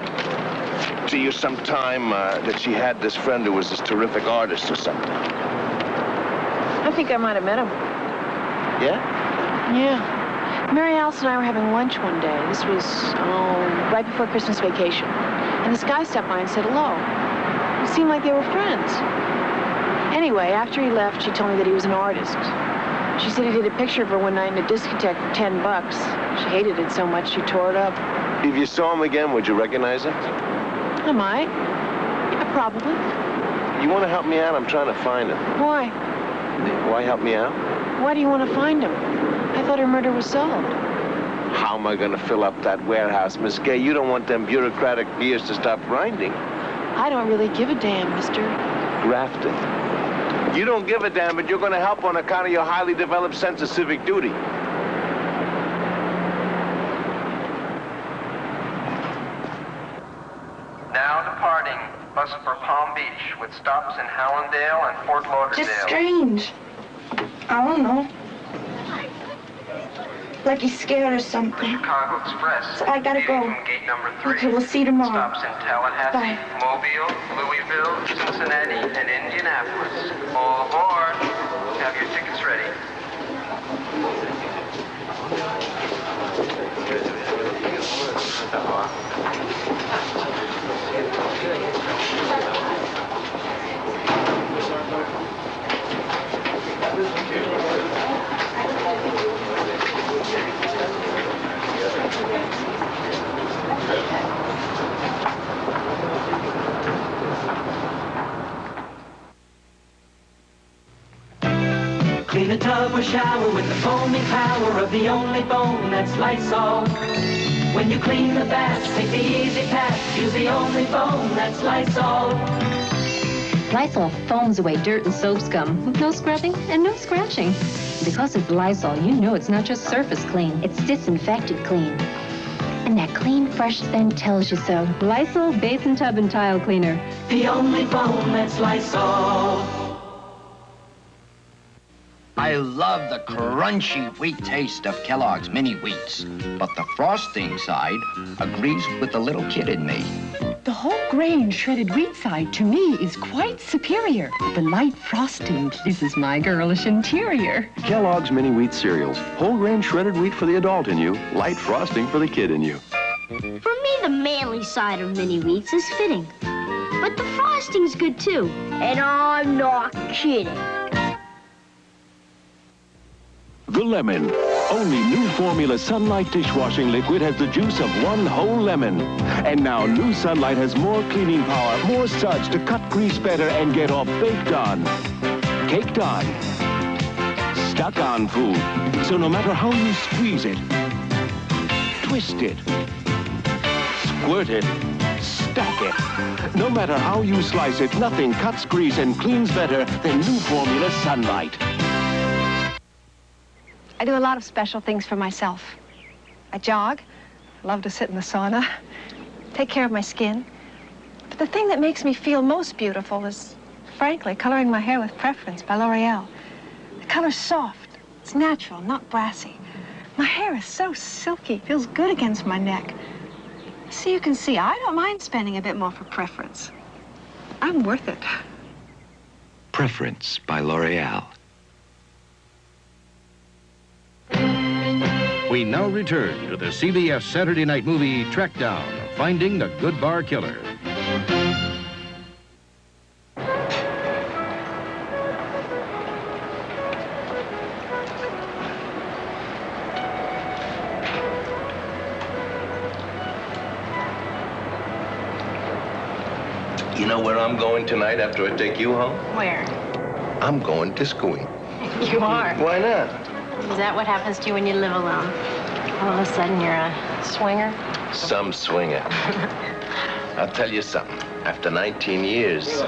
to you sometime that she had this friend who was this terrific artist or something. I think I might have met him. Yeah? Yeah. Mary Alice and I were having lunch one day. This was, right before Christmas vacation. And this guy stopped by and said hello. It seemed like they were friends. Anyway, after he left, she told me that he was an artist. She said he did a picture of her one night in a discotheque for $10. She hated it so much she tore it up. If you saw him again, would you recognize him? I might. Yeah, probably. You want to help me out? I'm trying to find him. Why? Why help me out? Why do you want to find him? I thought her murder was solved. How am I going to fill up that warehouse, Miss Gay? You don't want them bureaucratic gears to stop grinding. I don't really give a damn, mister. Grafting. You don't give a damn, but you're going to help on account of your highly developed sense of civic duty. Now departing, bus for Palm Beach with stops in Hallandale and Fort Lauderdale. Just strange. I don't know. Like he's scared or something. Chicago Express. So I gotta go. From gate number 3. Okay, we'll see you tomorrow. Stops in Tallahassee, Bye. Mobile, Louisville, Cincinnati, and Indianapolis. All aboard. Have your tickets ready. Clean a tub or shower with the foaming power of the only foam that's Lysol. When you clean the bath, take the easy path. Use the only foam that's Lysol. Lysol foams away dirt and soap scum with no scrubbing and no scratching. Because it's Lysol, you know it's not just surface clean, it's disinfected clean. And that clean, fresh scent tells you so. Lysol Basin Tub and Tile Cleaner. The only foam that's Lysol. I love the crunchy wheat taste of Kellogg's Mini Wheats, but the frosting side agrees with the little kid in me. The whole grain shredded wheat side, to me, is quite superior. The light frosting kisses my girlish interior. Kellogg's Mini Wheat cereals. Whole grain shredded wheat for the adult in you, light frosting for the kid in you. For me, the manly side of Mini Wheats is fitting. But the frosting's good, too. And I'm not kidding. The lemon. Only new formula Sunlight dishwashing liquid has the juice of one whole lemon. And now new Sunlight has more cleaning power, more suds to cut grease better and get all baked on, caked on, stuck on food. So no matter how you squeeze it, twist it, squirt it, stack it, no matter how you slice it, nothing cuts grease and cleans better than new formula Sunlight. I do a lot of special things for myself. I jog, love to sit in the sauna, take care of my skin. But the thing that makes me feel most beautiful is, frankly, coloring my hair with Preference by L'Oreal. The color's soft, it's natural, not brassy. My hair is so silky, feels good against my neck. So you can see, I don't mind spending a bit more for Preference. I'm worth it. Preference by L'Oreal. We now return to the CBS Saturday Night movie Trackdown, Finding the Goodbar Killer. You know where I'm going tonight after I take you home? Where? I'm going discoing. You are. Why not? Is that what happens to you when you live alone? All of a sudden you're a swinger? Some swinger. I'll tell you something. After 19 years,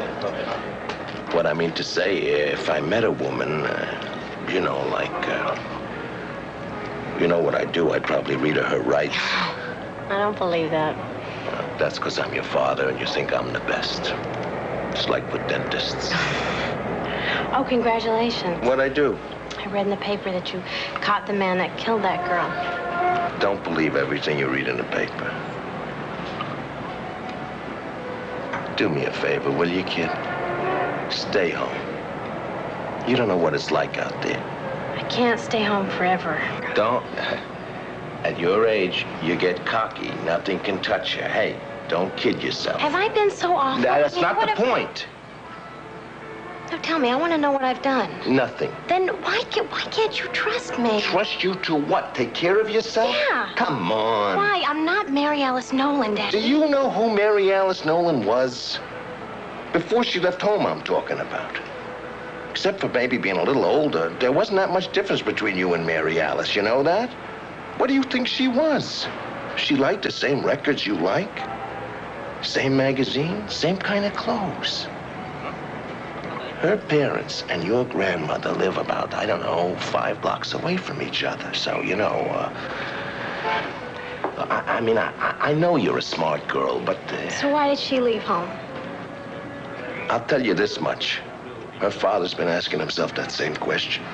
what I mean to say, if I met a woman, you know, like, you know what I'd do? I'd probably read her rights. I don't believe that. That's because I'm your father and you think I'm the best. It's like with dentists. Oh, congratulations. What'd I do? I read in the paper that you caught the man that killed that girl. Don't believe everything you read in the paper. Do me a favor, will you, kid? Stay home. You don't know what it's like out there. I can't stay home forever. Don't. At your age, you get cocky. Nothing can touch you. Hey, don't kid yourself. Have I been so awful? That's not the point. No, tell me. I want to know what I've done. Nothing. Then why can't you trust me? Trust you to what? Take care of yourself? Yeah. Come on. Why? I'm not Mary Alice Nolan, Daddy. Do you know who Mary Alice Nolan was? Before she left home, I'm talking about. Except for maybe being a little older, there wasn't that much difference between you and Mary Alice. You know that? What do you think she was? She liked the same records you like? Same magazine, same kind of clothes. Her parents and your grandmother live about, I don't know, 5 blocks away from each other. So, you know, I know you're a smart girl, but... So why did she leave home? I'll tell you this much. Her father's been asking himself that same question.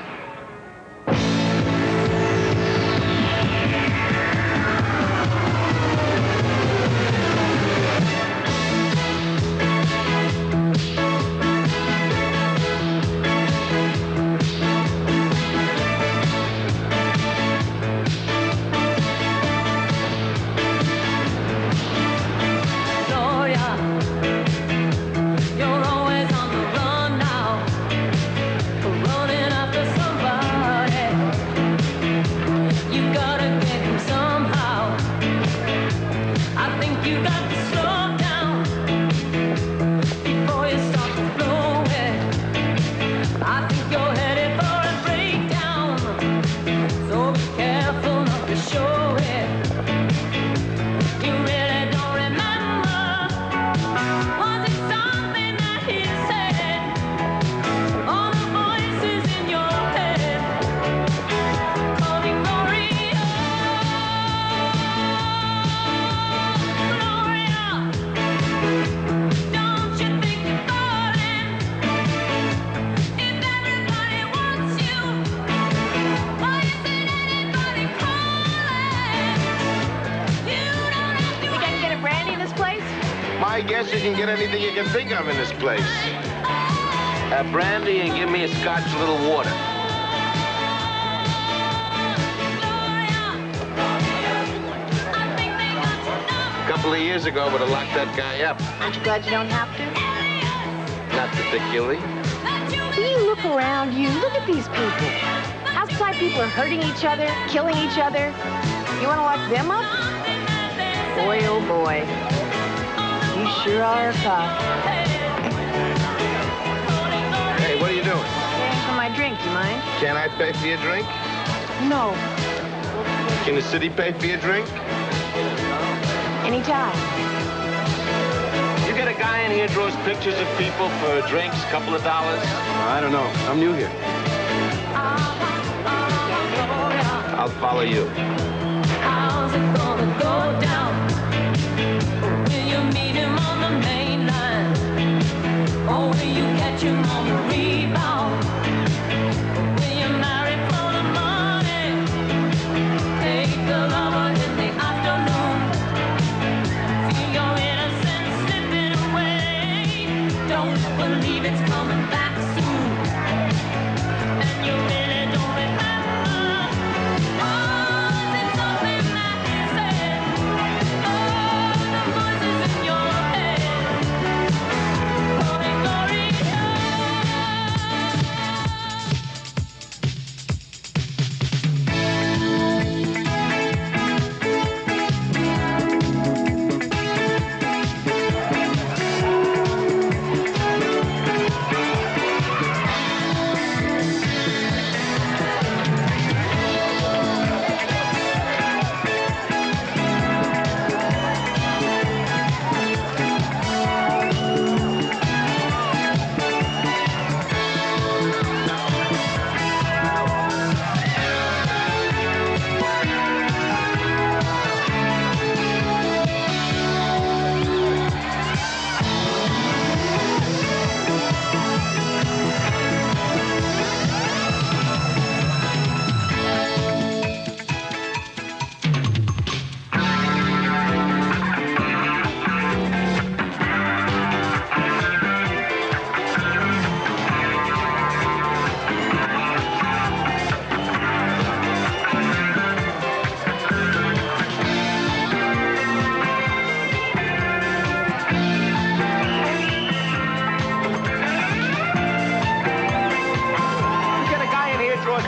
I guess you can get anything you can think of in this place. Brandy and give me a scotch with a little water. A couple of years ago, would have locked that guy up. Aren't you glad you don't have to? Not particularly. Will you look around you? Look at these people. Outside people are hurting each other, killing each other. You want to lock them up? Boy, oh boy. You sure are a cop. Hey, what are you doing? Paying for my drink, you mind? Can I pay for your drink? No. Can the city pay for your drink? Anytime. You got a guy in here draws pictures of people for drinks, a couple of dollars? I don't know. I'm new here. I'll follow you. How's it gonna go down? Will you meet him on the main line? Or will you catch him on the rebound? Will you marry for the money? Take the lover in the afternoon. Feel your innocence slipping away. Don't believe it's coming back soon. And you really don't remember. Oh, is it something that he said? Oh, the voices in your head. Glory, glory,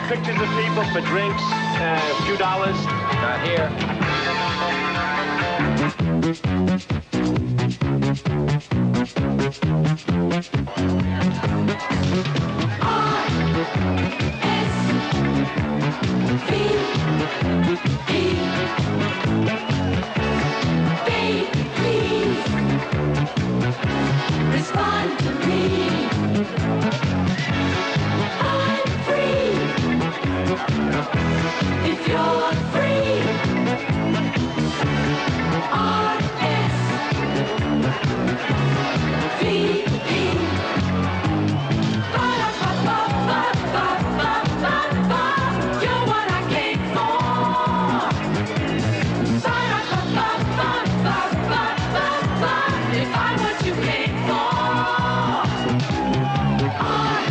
Pictures of people for drinks, a few dollars. Not here. what you came for. R-S-V-P.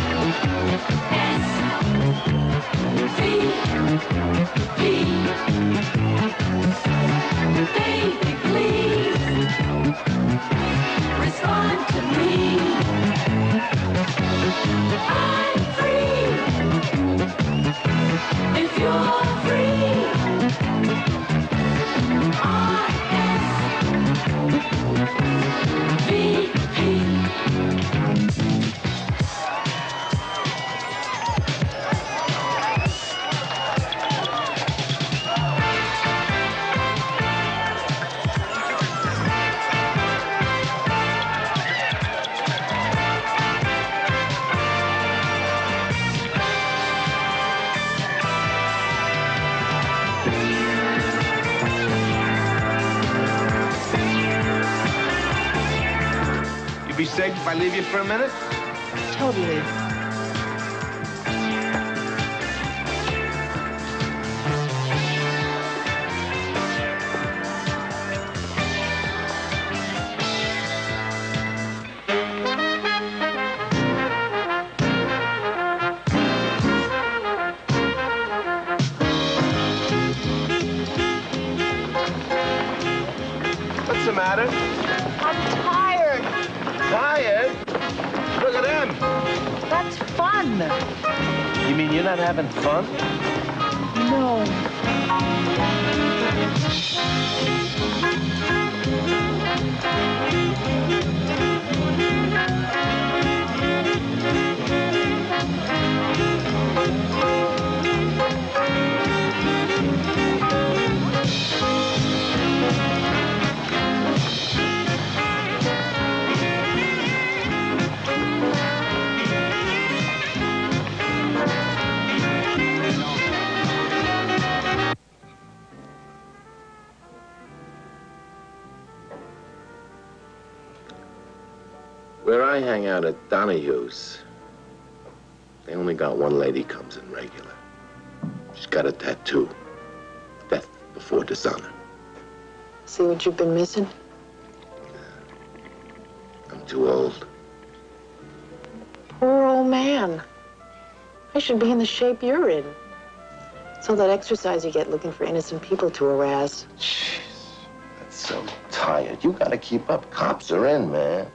Baby, please respond to me. I'm free if you're free. R-S-V-P. You be safe if I leave you for a minute? Totally. What's the matter? I'm tired. Tired? Look at them. That's fun. You mean you're not having fun? No. Where I hang out at Donahue's, they only got one lady comes in regular. She's got a tattoo. Death before dishonor. See what you've been missing? I'm too old. Poor old man. I should be in the shape you're in. It's all that exercise you get looking for innocent people to harass. Jeez, that's so tired. You gotta keep up. Cops are in, man.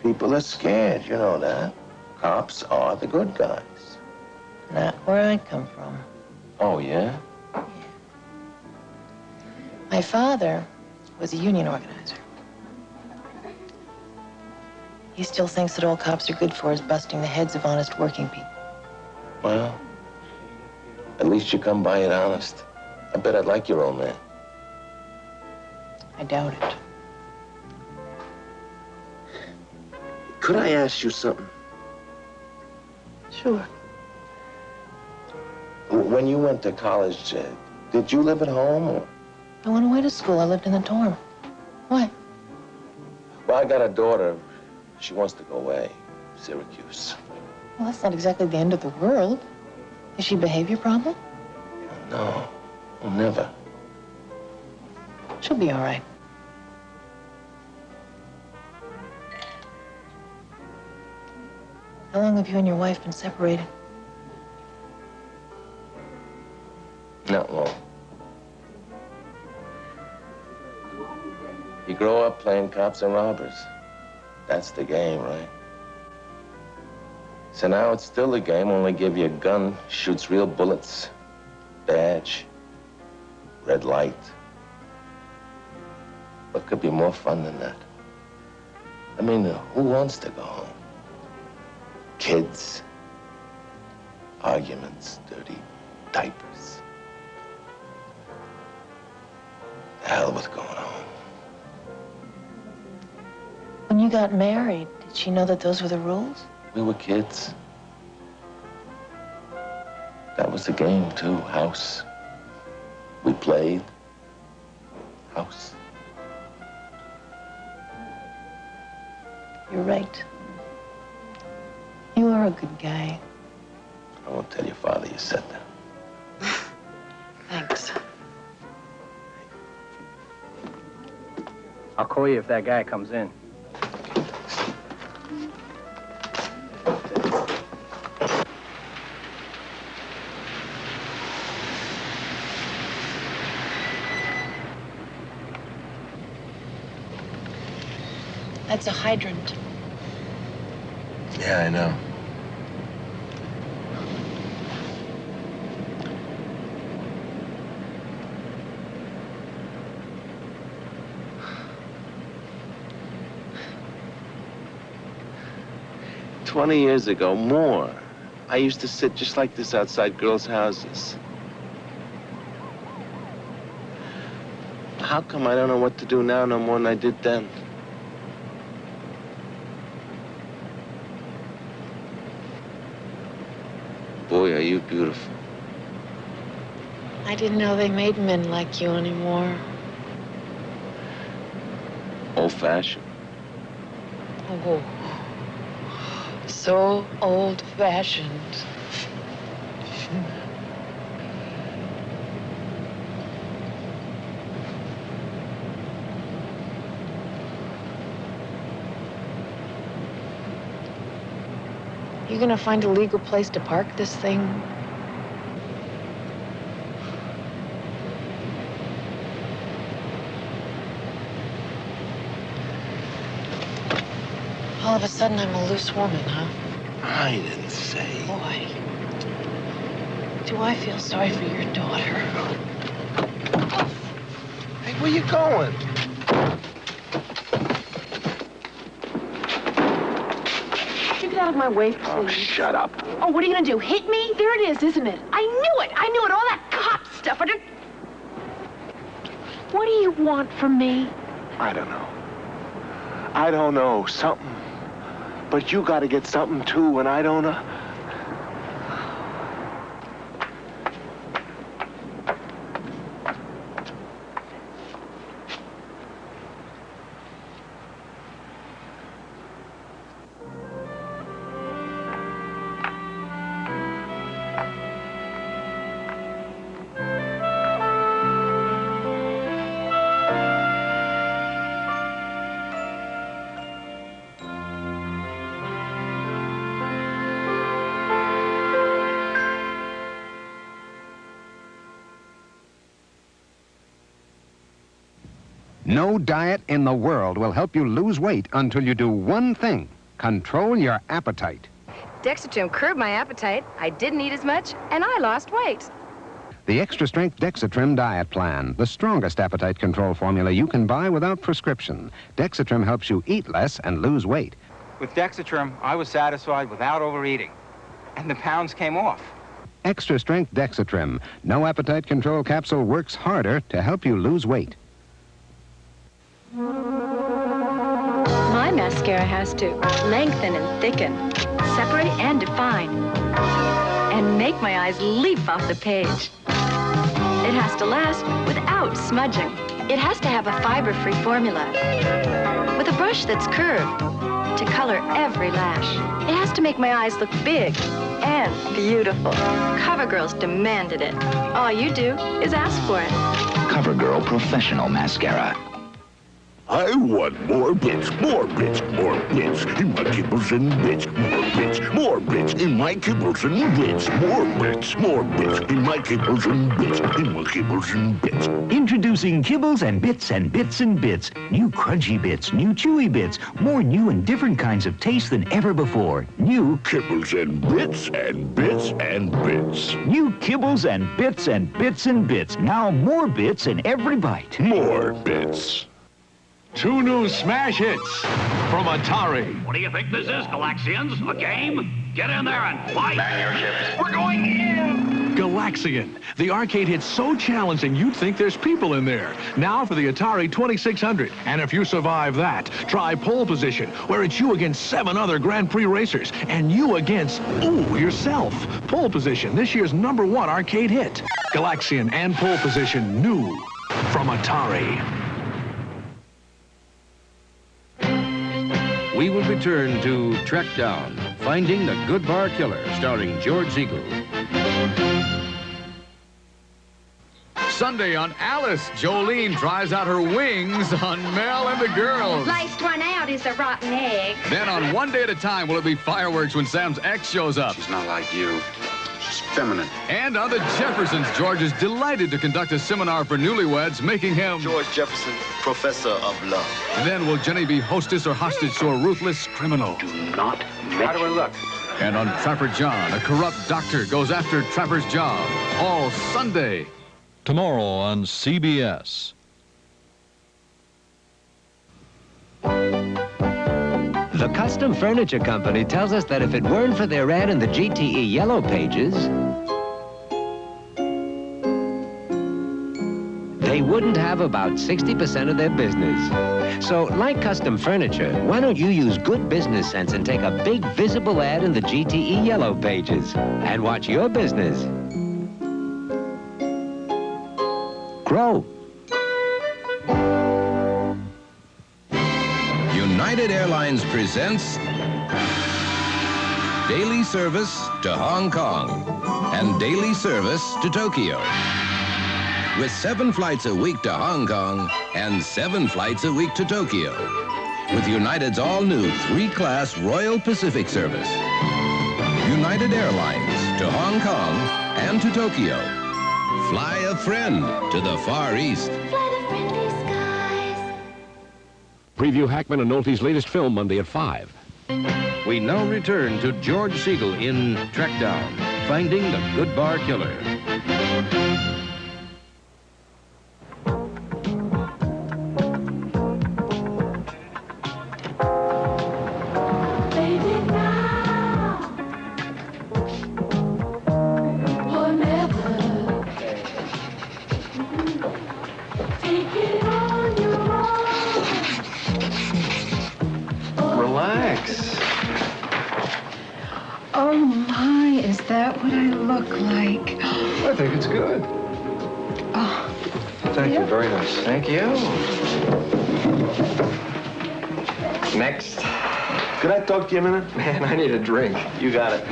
People are scared, you know that. Cops are the good guys. Not where I come from. Oh, yeah? My father was a union organizer. He still thinks that all cops are good for is busting the heads of honest working people. Well, at least you come by it honest. I bet I'd like your old man. I doubt it. Could I ask you something? Sure. When you went to college, did you live at home or? I went away to school. I lived in the dorm. Why? Well, I got a daughter. She wants to go away. Syracuse. Well, that's not exactly the end of the world. Is she a behavior problem? No, well, never. She'll be all right. How long have you and your wife been separated? Not long. You grow up playing cops and robbers. That's the game, right? So now it's still a game, only give you a gun, shoots real bullets, badge, red light. What could be more fun than that? I mean, who wants to go home? Kids, arguments, dirty diapers. The hell with going home. When you got married, did she know that those were the rules? We were kids. That was the game, too. House. We played. House. You're right. You are a good guy. I won't tell your father you said that. Thanks. I'll call you if that guy comes in. That's a hydrant. Yeah, I know. "20 years ago, more, I used to sit just like this outside girls' houses. How come I don't know what to do now no more than I did then?" Boy, are you beautiful. I didn't know they made men like you anymore. Old-fashioned. Oh, so old-fashioned. You gonna find a legal place to park this thing? All of a sudden, I'm a loose woman, huh? I didn't say. Boy, do I feel sorry for your daughter. Hey, where you going? Get out of my way, please. Oh, shut up. Oh, what are you gonna do? Hit me? There it is, isn't it? I knew it. I knew it. All that cop stuff. What do you want from me? I don't know. I don't know. Something. But you gotta get something, too, and I don't know. No diet in the world will help you lose weight until you do one thing: control your appetite. Dexatrim curbed my appetite. I didn't eat as much, and I lost weight. The extra-strength Dexatrim diet plan, the strongest appetite control formula you can buy without prescription. Dexatrim helps you eat less and lose weight. With Dexatrim, I was satisfied without overeating, and the pounds came off. Extra-strength Dexatrim. No appetite control capsule works harder to help you lose weight. My mascara has to lengthen and thicken, separate and define, and make my eyes leap off the page. It has to last without smudging. It has to have a fiber-free formula with a brush that's curved to color every lash. It has to make my eyes look big and beautiful. CoverGirl's demanded it. All you do is ask for it. CoverGirl Professional Mascara. I want more bits, more bits, more bits in my kibbles and bits, more bits, more bits in my kibbles and bits, more bits, more bits in my kibbles and bits, in my kibbles and bits. Introducing Kibbles and Bits and Bits and Bits. New crunchy bits, new chewy bits, more new and different kinds of taste than ever before. New Kibbles and Bits and Bits and Bits. New Kibbles and Bits and Bits and Bits. Now more bits in every bite. More bits. 2 new smash hits from Atari. What do you think this is, Galaxians? A game? Get in there and fight! Man your ships. We're going in! Galaxian, the arcade hit so challenging you'd think there's people in there. Now for the Atari 2600. And if you survive that, try Pole Position, where it's you against 7 other Grand Prix racers, and you against, yourself. Pole Position, this year's #1 arcade hit. Galaxian and Pole Position, new from Atari. We will return to Trackdown, Finding the Goodbar Killer, starring George Segal. Sunday on Alice, Jolene tries out her wings on Mel and the girls. Last one out is a rotten egg. Then on One Day at a Time, will it be fireworks when Sam's ex shows up? She's not like you. She's feminine. And on the Jeffersons, George is delighted to conduct a seminar for newlyweds, making him George Jefferson, professor of love. And then will Jenny be hostess or hostage to a ruthless criminal? Do not How do I look? And on Trapper John, a corrupt doctor goes after Trapper's job. All Sunday. Tomorrow on CBS. The Custom Furniture Company tells us that if it weren't for their ad in the GTE Yellow Pages, they wouldn't have about 60% of their business. So, like custom furniture, why don't you use good business sense and take a big visible ad in the GTE Yellow Pages and watch your business grow. United Airlines presents daily service to Hong Kong and daily service to Tokyo. With 7 flights a week to Hong Kong and 7 flights a week to Tokyo. With United's all-new 3-class Royal Pacific service. United Airlines to Hong Kong and to Tokyo. Fly a friend to the Far East. Preview Hackman and Nolte's latest film Monday at 5. We now return to George Segal in Trackdown, finding the Goodbar Killer. Relax. Oh my, is that what I look like? I think it's good. Oh, Thank you, very nice. Thank you. Next. Could I talk to you a minute? Man, I need a drink. You got it.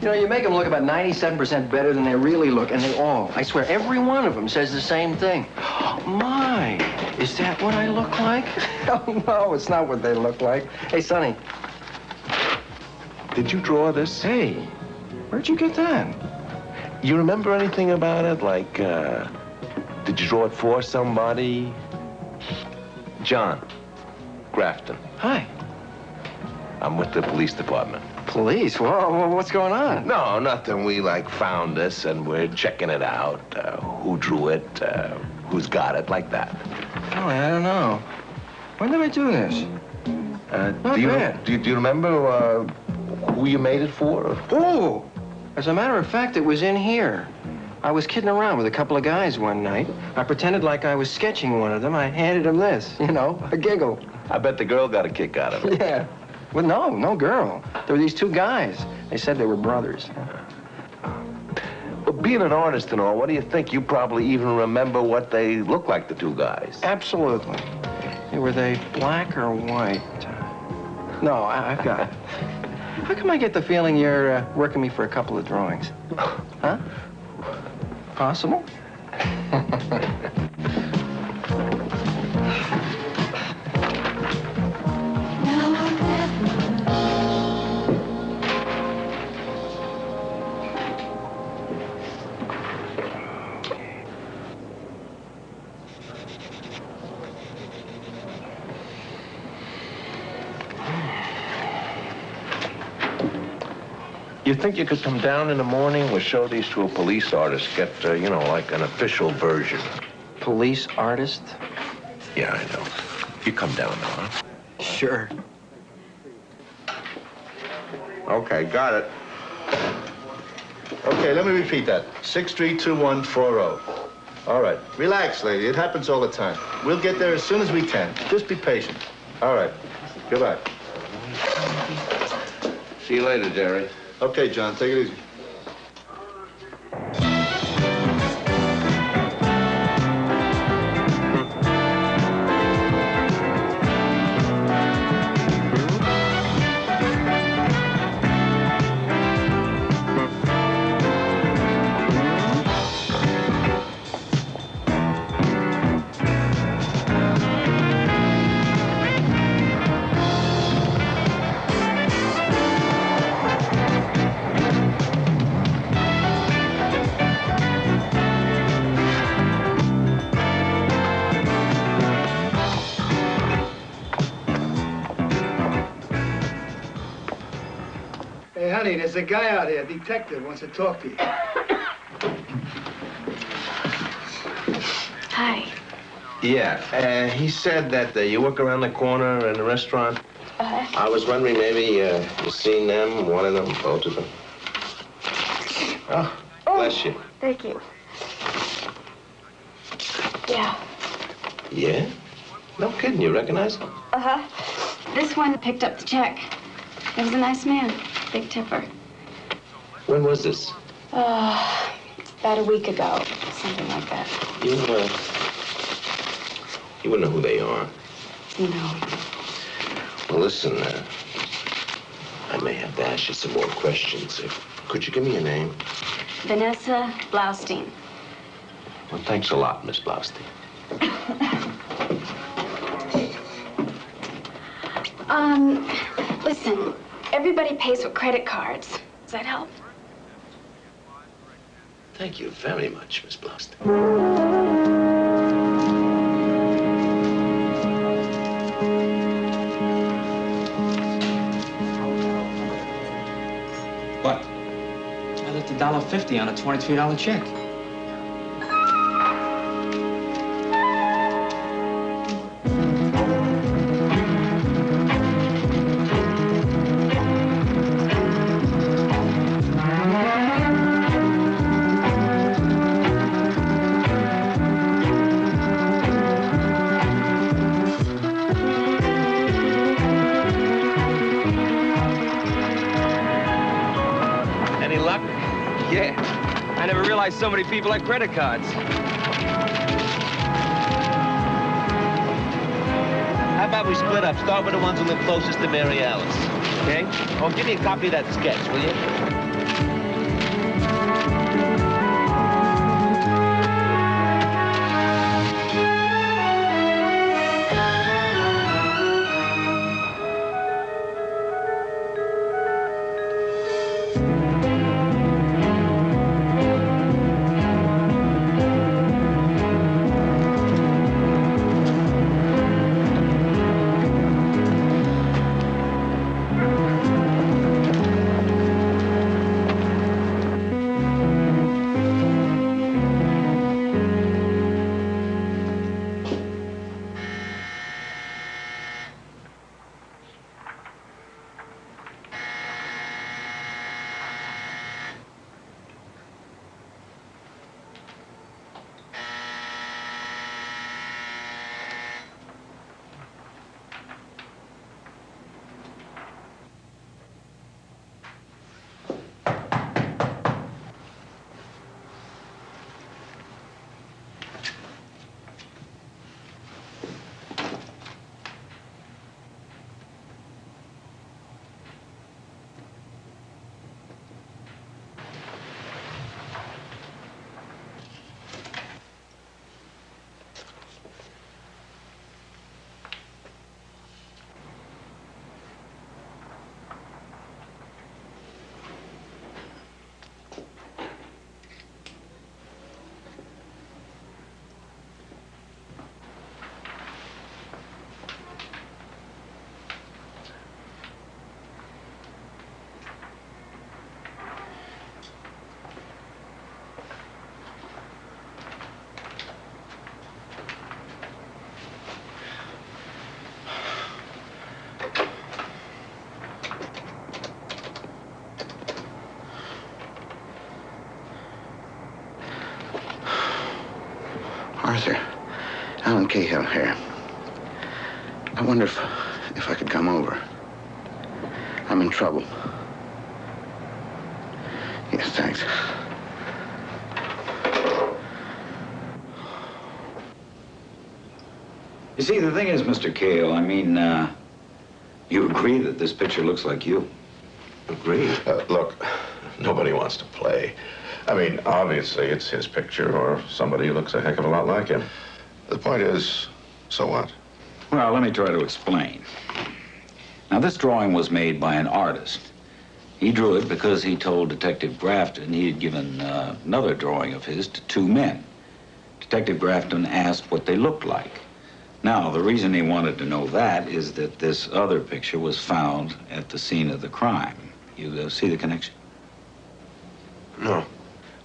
You know, you make them look about 97% better than they really look, and they all, I swear, every one of them says the same thing. My, is that what I look like? Oh, no, it's not what they look like. Hey, Sonny. Did you draw this? Hey, where'd you get that? You remember anything about it? Like, did you draw it for somebody? John Grafton. Hi. I'm with the police department. Police? Whoa, what's going on? No, nothing. We, found this, and we're checking it out. Who drew it, who's got it, like that. Oh, I don't know. When did I do this? Not bad. Do you remember who you made it for? Oh! As a matter of fact, it was in here. I was kidding around with a couple of guys one night. I pretended like I was sketching one of them. I handed them this, a giggle. I bet the girl got a kick out of it. Yeah. Well, no girl. There were these 2 guys. They said they were brothers. Well, being an artist and all, what do you think? You probably even remember what they look like, the 2 guys. Absolutely. Were they black or white? No, I've got it. How come I get the feeling you're working me for a couple of drawings? Huh? Possible? You think you could come down in the morning? We'll show these to a police artist, get, like an official version. Police artist? Yeah, I know. You come down now, huh? Sure. Okay, got it. Okay, let me repeat that. 632140. All right. Relax, lady. It happens all the time. We'll get there as soon as we can. Just be patient. All right. Goodbye. See you later, Jerry. Okay, John, take it easy. Hey, honey, there's a guy out here, a detective, wants to talk to you. Hi. Yeah, he said that you work around the corner in the restaurant. I was wondering maybe you seen them, one of them, both of them. Oh, bless you. Thank you. Yeah. Yeah? No kidding, you recognize him? Uh-huh. This one picked up the check. He was a nice man. Big tipper. When was this? About a week ago. Something like that. You wouldn't know who they are. No. Well, listen, I may have to ask you some more questions. Could you give me your name? Vanessa Blaustein. Well, thanks a lot, Miss Blaustein. Listen, everybody pays with credit cards. Does that help? Thank you very much, Miss Blaustein. What? I left $1.50 on a $23 check. So many people had credit cards. How about we split up? Start with the ones who live closest to Mary Alice. Okay? Oh, give me a copy of that sketch, will you? Arthur, Allan Cahill here. I wonder if I could come over. I'm in trouble. Yes, thanks. You see, the thing is, Mr. Cahill, I mean, you agree that this picture looks like you. Agree? Look, nobody wants to play. I mean, obviously, it's his picture or somebody who looks a heck of a lot like him. The point is, so what? Well, let me try to explain. Now, this drawing was made by an artist. He drew it because he told Detective Grafton he had given another drawing of his to two men. Detective Grafton asked what they looked like. Now, the reason he wanted to know that is that this other picture was found at the scene of the crime. You see the connection? No.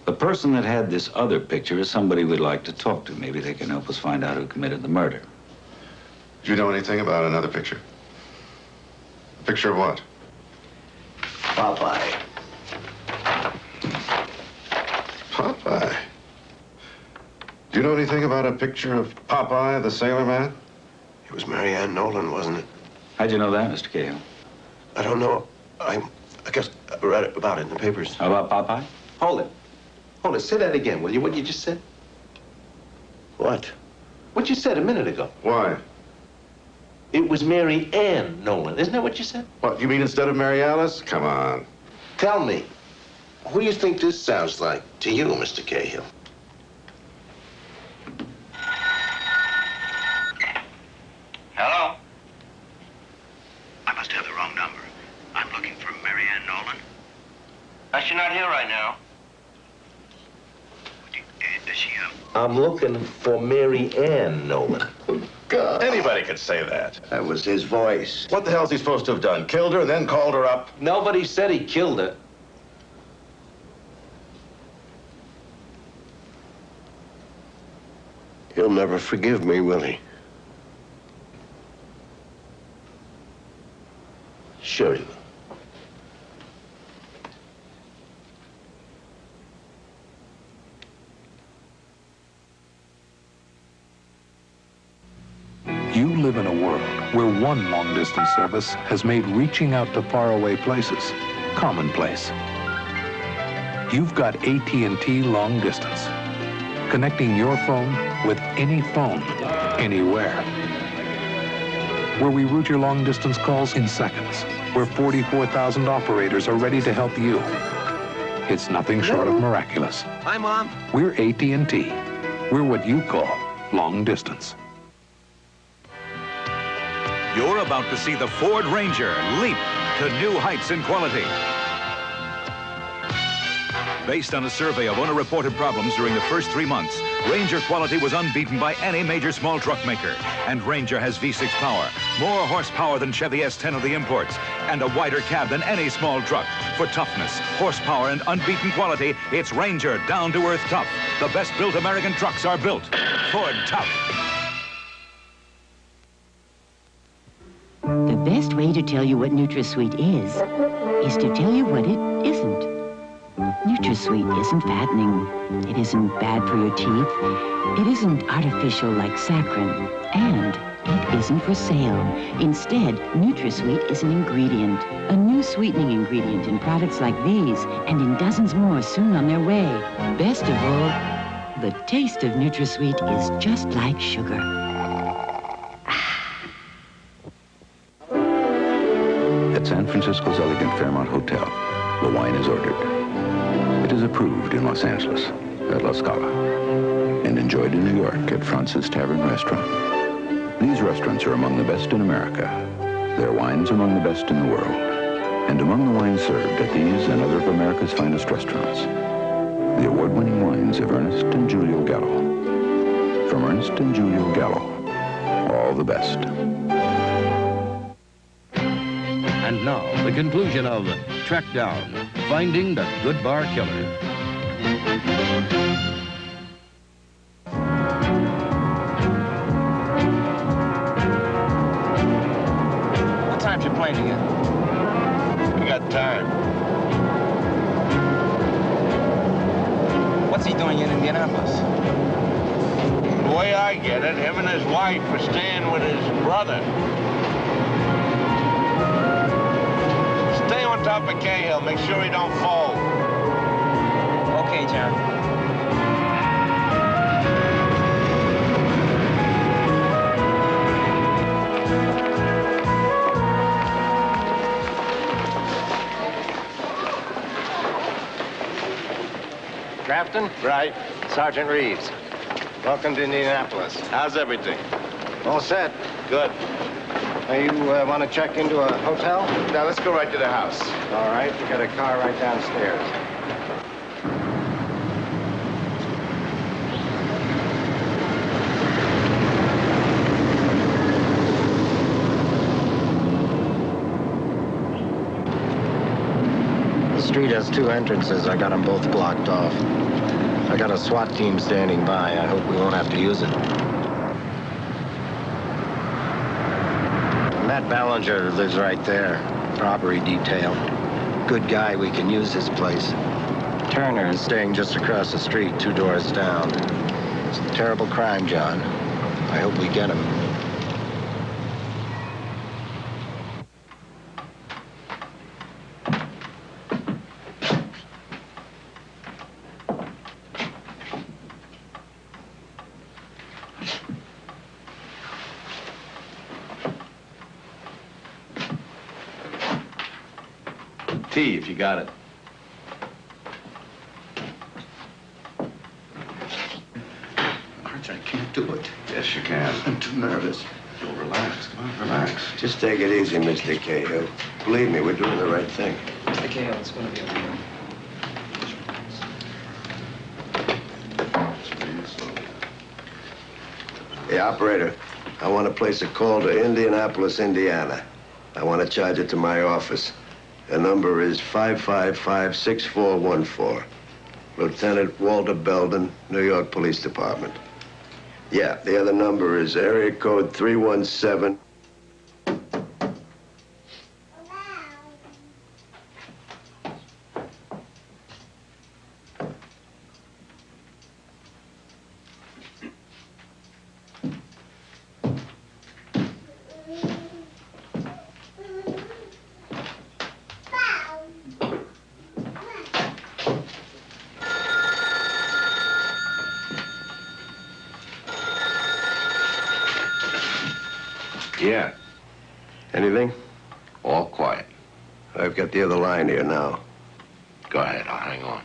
The person that had this other picture is somebody we'd like to talk to. Maybe they can help us find out who committed the murder. Do you know anything about another picture? A picture of what? Popeye. Popeye. Do you know anything about a picture of Popeye, the sailor man? It was Mary Ann Nolan, wasn't it? How'd you know that, Mr. Cahill? I don't know. I guess I read about it in the papers. How about Popeye? Hold it. Hold it. Say that again, will you? What you just said? What? What you said a minute ago. Why? It was Mary Ann Nolan. Isn't that what you said? What, you mean instead of Mary Alice? Come on. Tell me, who do you think this sounds like to you, Mr. Cahill? Hello? I must have the wrong number. I'm looking for Mary Ann Nolan. She's not here right now. Is she, I'm looking for Mary Ann Nolan. God. Anybody could say that. That was his voice. What the hell's he supposed to have done? Killed her and then called her up? Nobody said he killed her. He'll never forgive me, will he? Sure he will. You live in a world where one long-distance service has made reaching out to faraway places commonplace. You've got AT&T Long Distance, connecting your phone with any phone, anywhere. Where we route your long-distance calls in seconds, where 44,000 operators are ready to help you. It's nothing short of miraculous. Hi, Mom. We're AT&T. We're what you call long distance. You're about to see the Ford Ranger leap to new heights in quality. Based on a survey of owner-reported problems during the first 3 months, Ranger quality was unbeaten by any major small truck maker. And Ranger has V6 power, more horsepower than Chevy S10 of the imports, and a wider cab than any small truck. For toughness, horsepower, and unbeaten quality, it's Ranger down-to-earth tough. The best-built American trucks are built. Ford Tough. The best way to tell you what NutraSweet is to tell you what it isn't. NutraSweet isn't fattening. It isn't bad for your teeth. It isn't artificial like saccharin. And it isn't for sale. Instead, NutraSweet is an ingredient, a new sweetening ingredient in products like these and in dozens more soon on their way. Best of all, the taste of NutraSweet is just like sugar. At San Francisco's elegant Fairmont Hotel, the wine is ordered. It is approved in Los Angeles at La Scala and enjoyed in New York at France's Tavern Restaurant. These restaurants are among the best in America. Their wines among the best in the world. And among the wines served at these and other of America's finest restaurants, the award-winning wines of Ernest and Julio Gallo. From Ernest and Julio Gallo, all the best. And now, the conclusion of Trackdown, Finding the Goodbar Killer. What time's your plane to get? We got time. What's he doing in Indianapolis? The way I get it, him and his wife are staying with his brother. Stay on top of Cahill. Make sure he don't fall. Okay, John. Grafton? Right. Sergeant Reeves. Welcome to Indianapolis. How's everything? All set. Good. Now, you want to check into a hotel? Now, let's go right to the house. All right. We got a car right downstairs. street has two entrances. I got them both blocked off. I got a SWAT team standing by. I hope we won't have to use it. Matt Ballinger lives right there. Robbery detail. Good guy, we can use his place. Turner is staying just across the street, 2 doors down. It's a terrible crime, John. I hope we get him. Tea, if you got it. Arch, I can't do it. Yes, you can. I'm too nervous. Oh, relax. Come on, relax. Just take it easy, Mr. Cahill. Believe me, we're doing the right thing. Mr. Cahill, it's going to be okay. Hey, operator, I want to place a call to Indianapolis, Indiana. I want to charge it to my office. The number is 555-6414. Lieutenant Walter Belden, New York Police Department. Yeah, the other number is area code 317. Yeah. Anything? All quiet. I've got the other line here now. Go ahead, I'll hang on.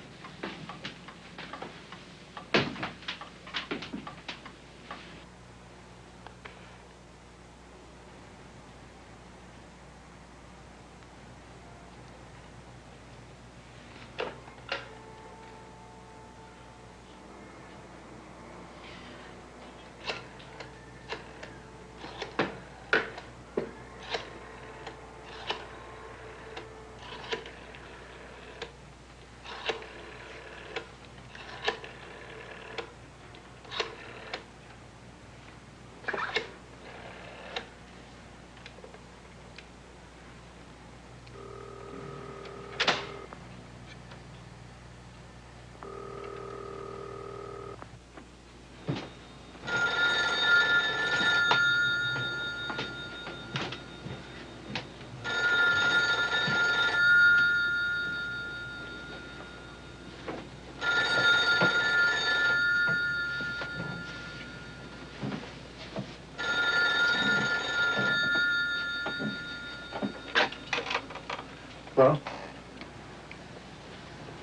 Well?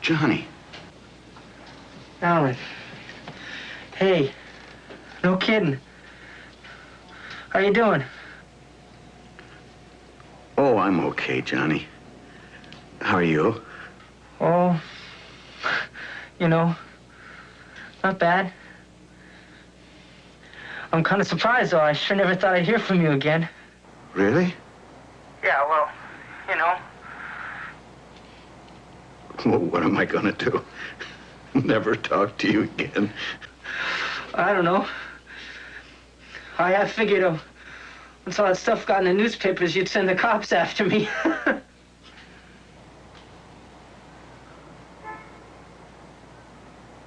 Johnny. Allan. Hey. No kidding. How you doing? Oh, I'm okay, Johnny. How are you? Oh, you know, not bad. I'm kind of surprised, though. I sure never thought I'd hear from you again. Really? Yeah, well, you know. Well, what am I gonna do? Never talk to you again? I don't know. I figured once all that stuff got in the newspapers, you'd send the cops after me.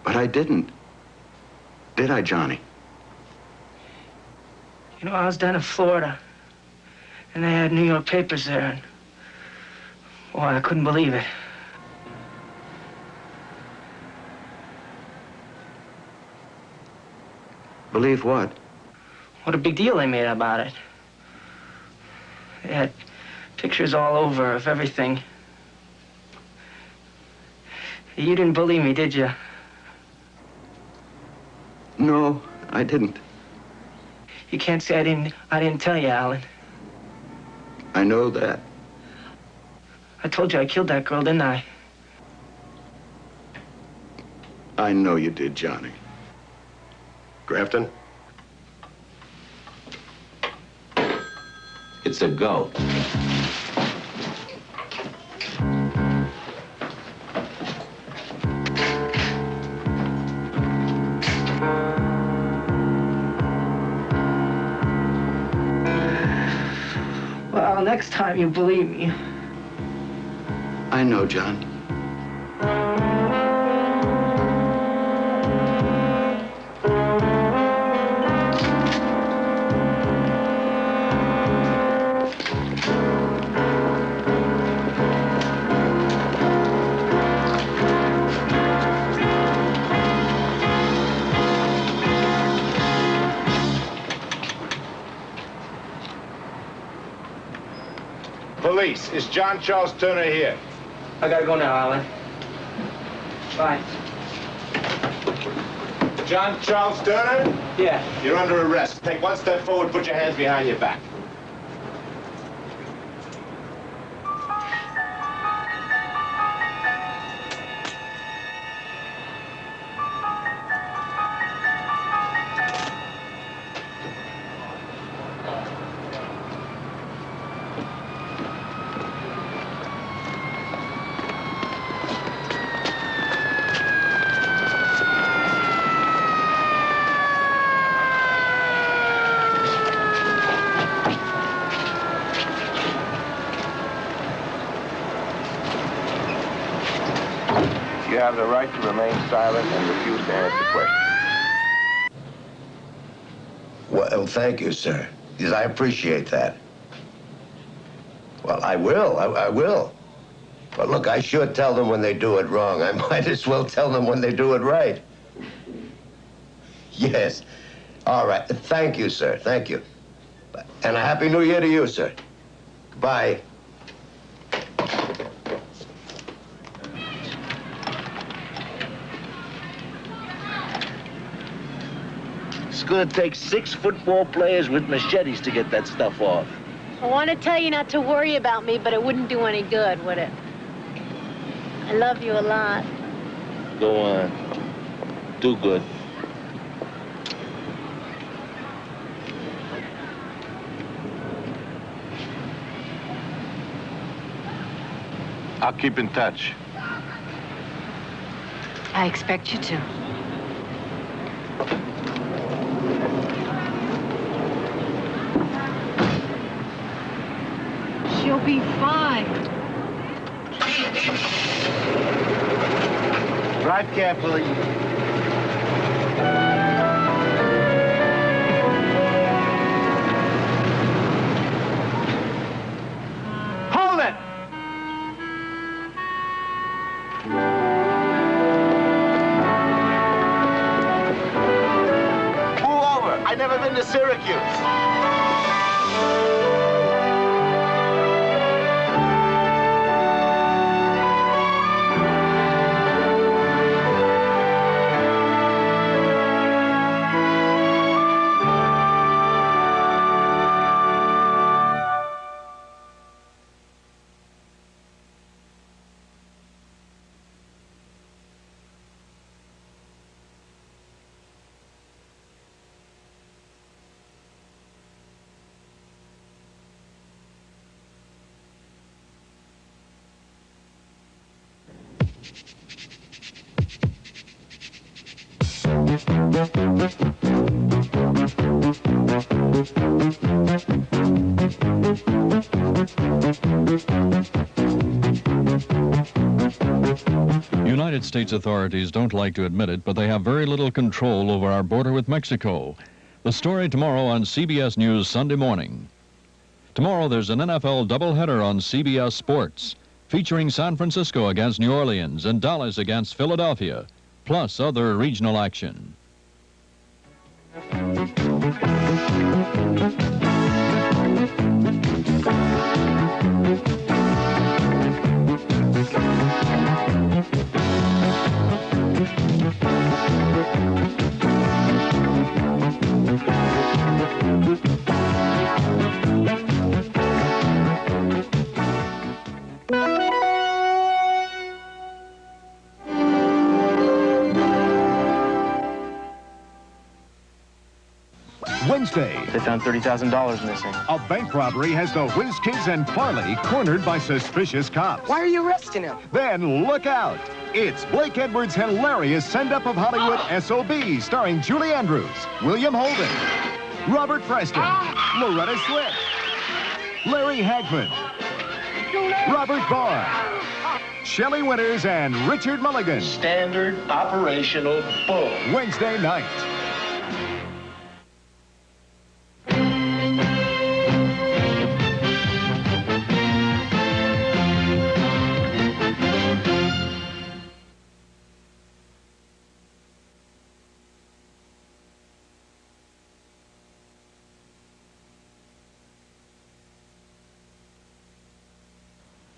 But I didn't. Did I, Johnny? You know, I was down in Florida, and they had New York papers there, and, boy, I couldn't believe it. Believe what? What a big deal they made about it. They had pictures all over of everything. You didn't believe me, did you? No, I didn't. You can't say I didn't tell you, Allan. I know that. I told you I killed that girl, didn't I? I know you did, Johnny. Grafton? It's a go. next time you believe me. I know, John. Police, is John Charles Turner here? I gotta go now, Allan. Bye. John Charles Turner? Yeah. You're under arrest. Take one step forward, put your hands behind your back. You have the right to remain silent and refuse to answer questions. Well, thank you, sir. Yes, I appreciate that. Well, I will. I will. But look, I sure tell them when they do it wrong. I might as well tell them when they do it right. Yes. All right. Thank you, sir. Thank you. And a Happy New Year to you, sir. Bye. It's gonna take 6 football players with machetes to get that stuff off. I want to tell you not to worry about me, but it wouldn't do any good, would it? I love you a lot. Go on. Do good. I'll keep in touch. I expect you to. She'll be fine. Drive carefully. Hold it! Pull over. I've never been to Syracuse. United States authorities don't like to admit it, but they have very little control over our border with Mexico. The story tomorrow on CBS News Sunday morning. Tomorrow there's an NFL doubleheader on CBS Sports, featuring San Francisco against New Orleans and Dallas against Philadelphia, plus other regional action. Wednesday. They found $30,000 missing. A bank robbery has the Whiz Kids and Farley cornered by suspicious cops. Why are you arresting him? Then look out. It's Blake Edwards' hilarious send-up of Hollywood S.O.B. starring Julie Andrews, William Holden, Robert Preston, Loretta Swit, Larry Hagman, Robert Barr, Shelley Winters, and Richard Mulligan. Standard operational bull. Wednesday night.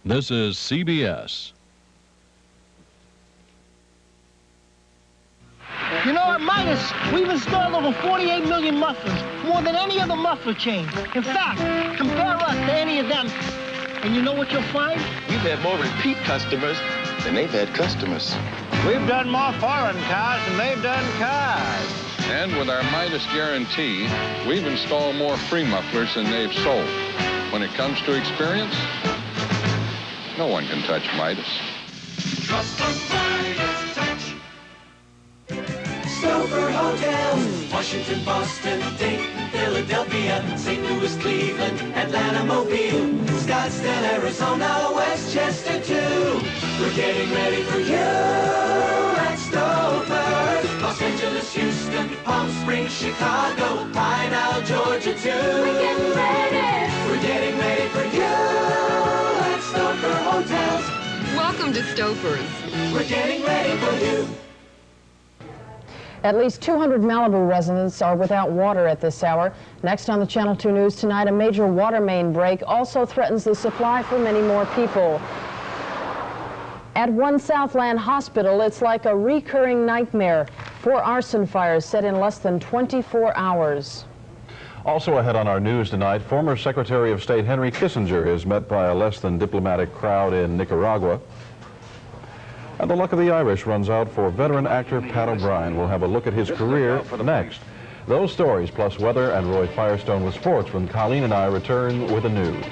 This is CBS. You know, at Midas, we've installed over 48 million mufflers, more than any other muffler chain. In fact, compare us to any of them, and you know what you'll find? We've had more repeat customers than they've had customers. We've done more foreign cars than they've done cars. And with our Midas guarantee, we've installed more free mufflers than they've sold. When it comes to experience, no one can touch Midas. Trust the Midas touch. Stover Hotels, Washington, Boston, Dayton, Philadelphia, St. Louis, Cleveland, Atlanta, Mobile, Scottsdale, Arizona, Westchester, too. We're getting ready for you at Stover. Los Angeles, Houston, Palm Springs, Chicago, Pine Isle, Georgia, too. We're getting ready. We're getting ready for you. Stover Hotels. Welcome to Stover's. We're getting ready for you. At least 200 Malibu residents are without water at this hour. Next on the Channel 2 News tonight, a major water main break also threatens the supply for many more people. At one Southland hospital, it's like a recurring nightmare. 4 arson fires set in less than 24 hours. Also ahead on our news tonight, former Secretary of State Henry Kissinger is met by a less than diplomatic crowd in Nicaragua. And the luck of the Irish runs out for veteran actor Pat O'Brien. We'll have a look at his career next. Those stories plus weather and Roy Firestone with sports when Colleen and I return with the news.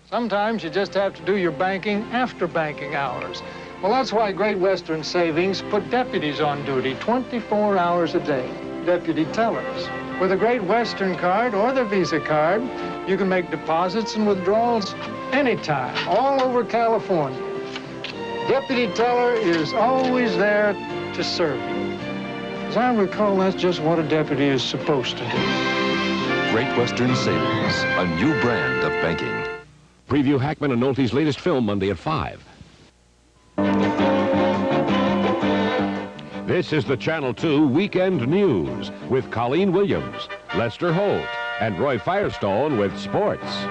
Sometimes you just have to do your banking after banking hours. Well, that's why Great Western Savings put deputies on duty 24 hours a day. Deputy tellers. With a Great Western card or the Visa card, you can make deposits and withdrawals anytime, all over California. Deputy teller is always there to serve you. As I recall, that's just what a deputy is supposed to do. Great Western Savings, a new brand of banking. Preview Hackman and Nolte's latest film Monday at 5. This is the Channel 2 Weekend News with Colleen Williams, Lester Holt, and Roy Firestone with sports.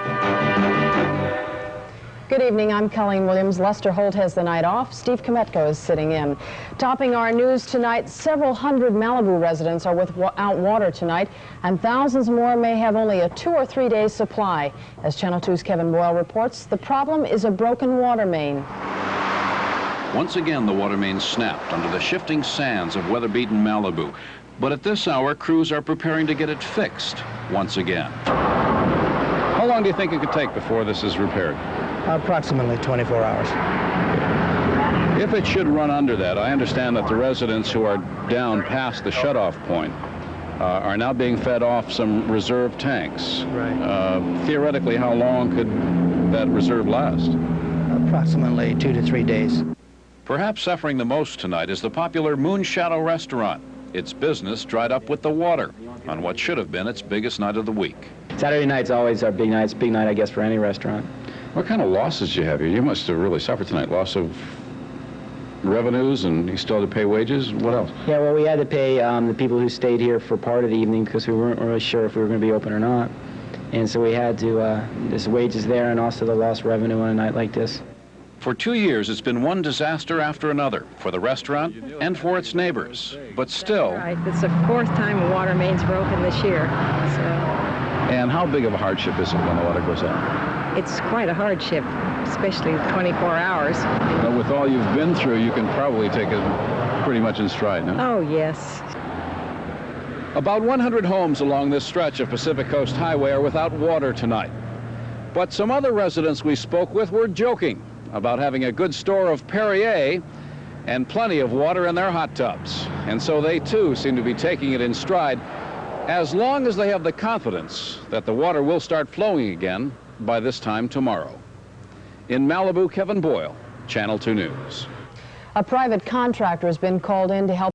Good evening, I'm Colleen Williams. Lester Holt has the night off. Steve Kometko is sitting in. Topping our news tonight, several hundred Malibu residents are without water tonight, and thousands more may have only a 2 or 3 day supply. As Channel 2's Kevin Boyle reports, the problem is a broken water main. Once again, the water main snapped under the shifting sands of weather-beaten Malibu. But at this hour, crews are preparing to get it fixed once again. How long do you think it could take before this is repaired? Approximately 24 hours. If it should run under that, I understand that the residents who are down past the shutoff point are now being fed off some reserve tanks. Right. Theoretically, how long could that reserve last? Approximately 2 to 3 days. Perhaps suffering the most tonight is the popular Moon Shadow restaurant. Its business dried up with the water on what should have been its biggest night of the week. Saturday night's always our big night. It's a big night, I guess, for any restaurant. What kind of losses do you have here? You must have really suffered tonight. Loss of revenues, and you still had to pay wages? What else? Yeah, well, we had to pay the people who stayed here for part of the evening because we weren't really sure if we were going to be open or not. And so we had to, there's wages there and also the lost revenue on a night like this. For 2 years, it's been one disaster after another for the restaurant and for its neighbors. But still... Right, it's the 4th time a water main's broken this year, so... And how big of a hardship is it when the water goes out? It's quite a hardship, especially 24 hours. But with all you've been through, you can probably take it pretty much in stride, huh? Oh, yes. About 100 homes along this stretch of Pacific Coast Highway are without water tonight. But some other residents we spoke with were joking about having a good store of Perrier and plenty of water in their hot tubs. And so they, too, seem to be taking it in stride. as long as they have the confidence that the water will start flowing again by this time tomorrow. In Malibu, Kevin Boyle, Channel 2 News. A private contractor has been called in to help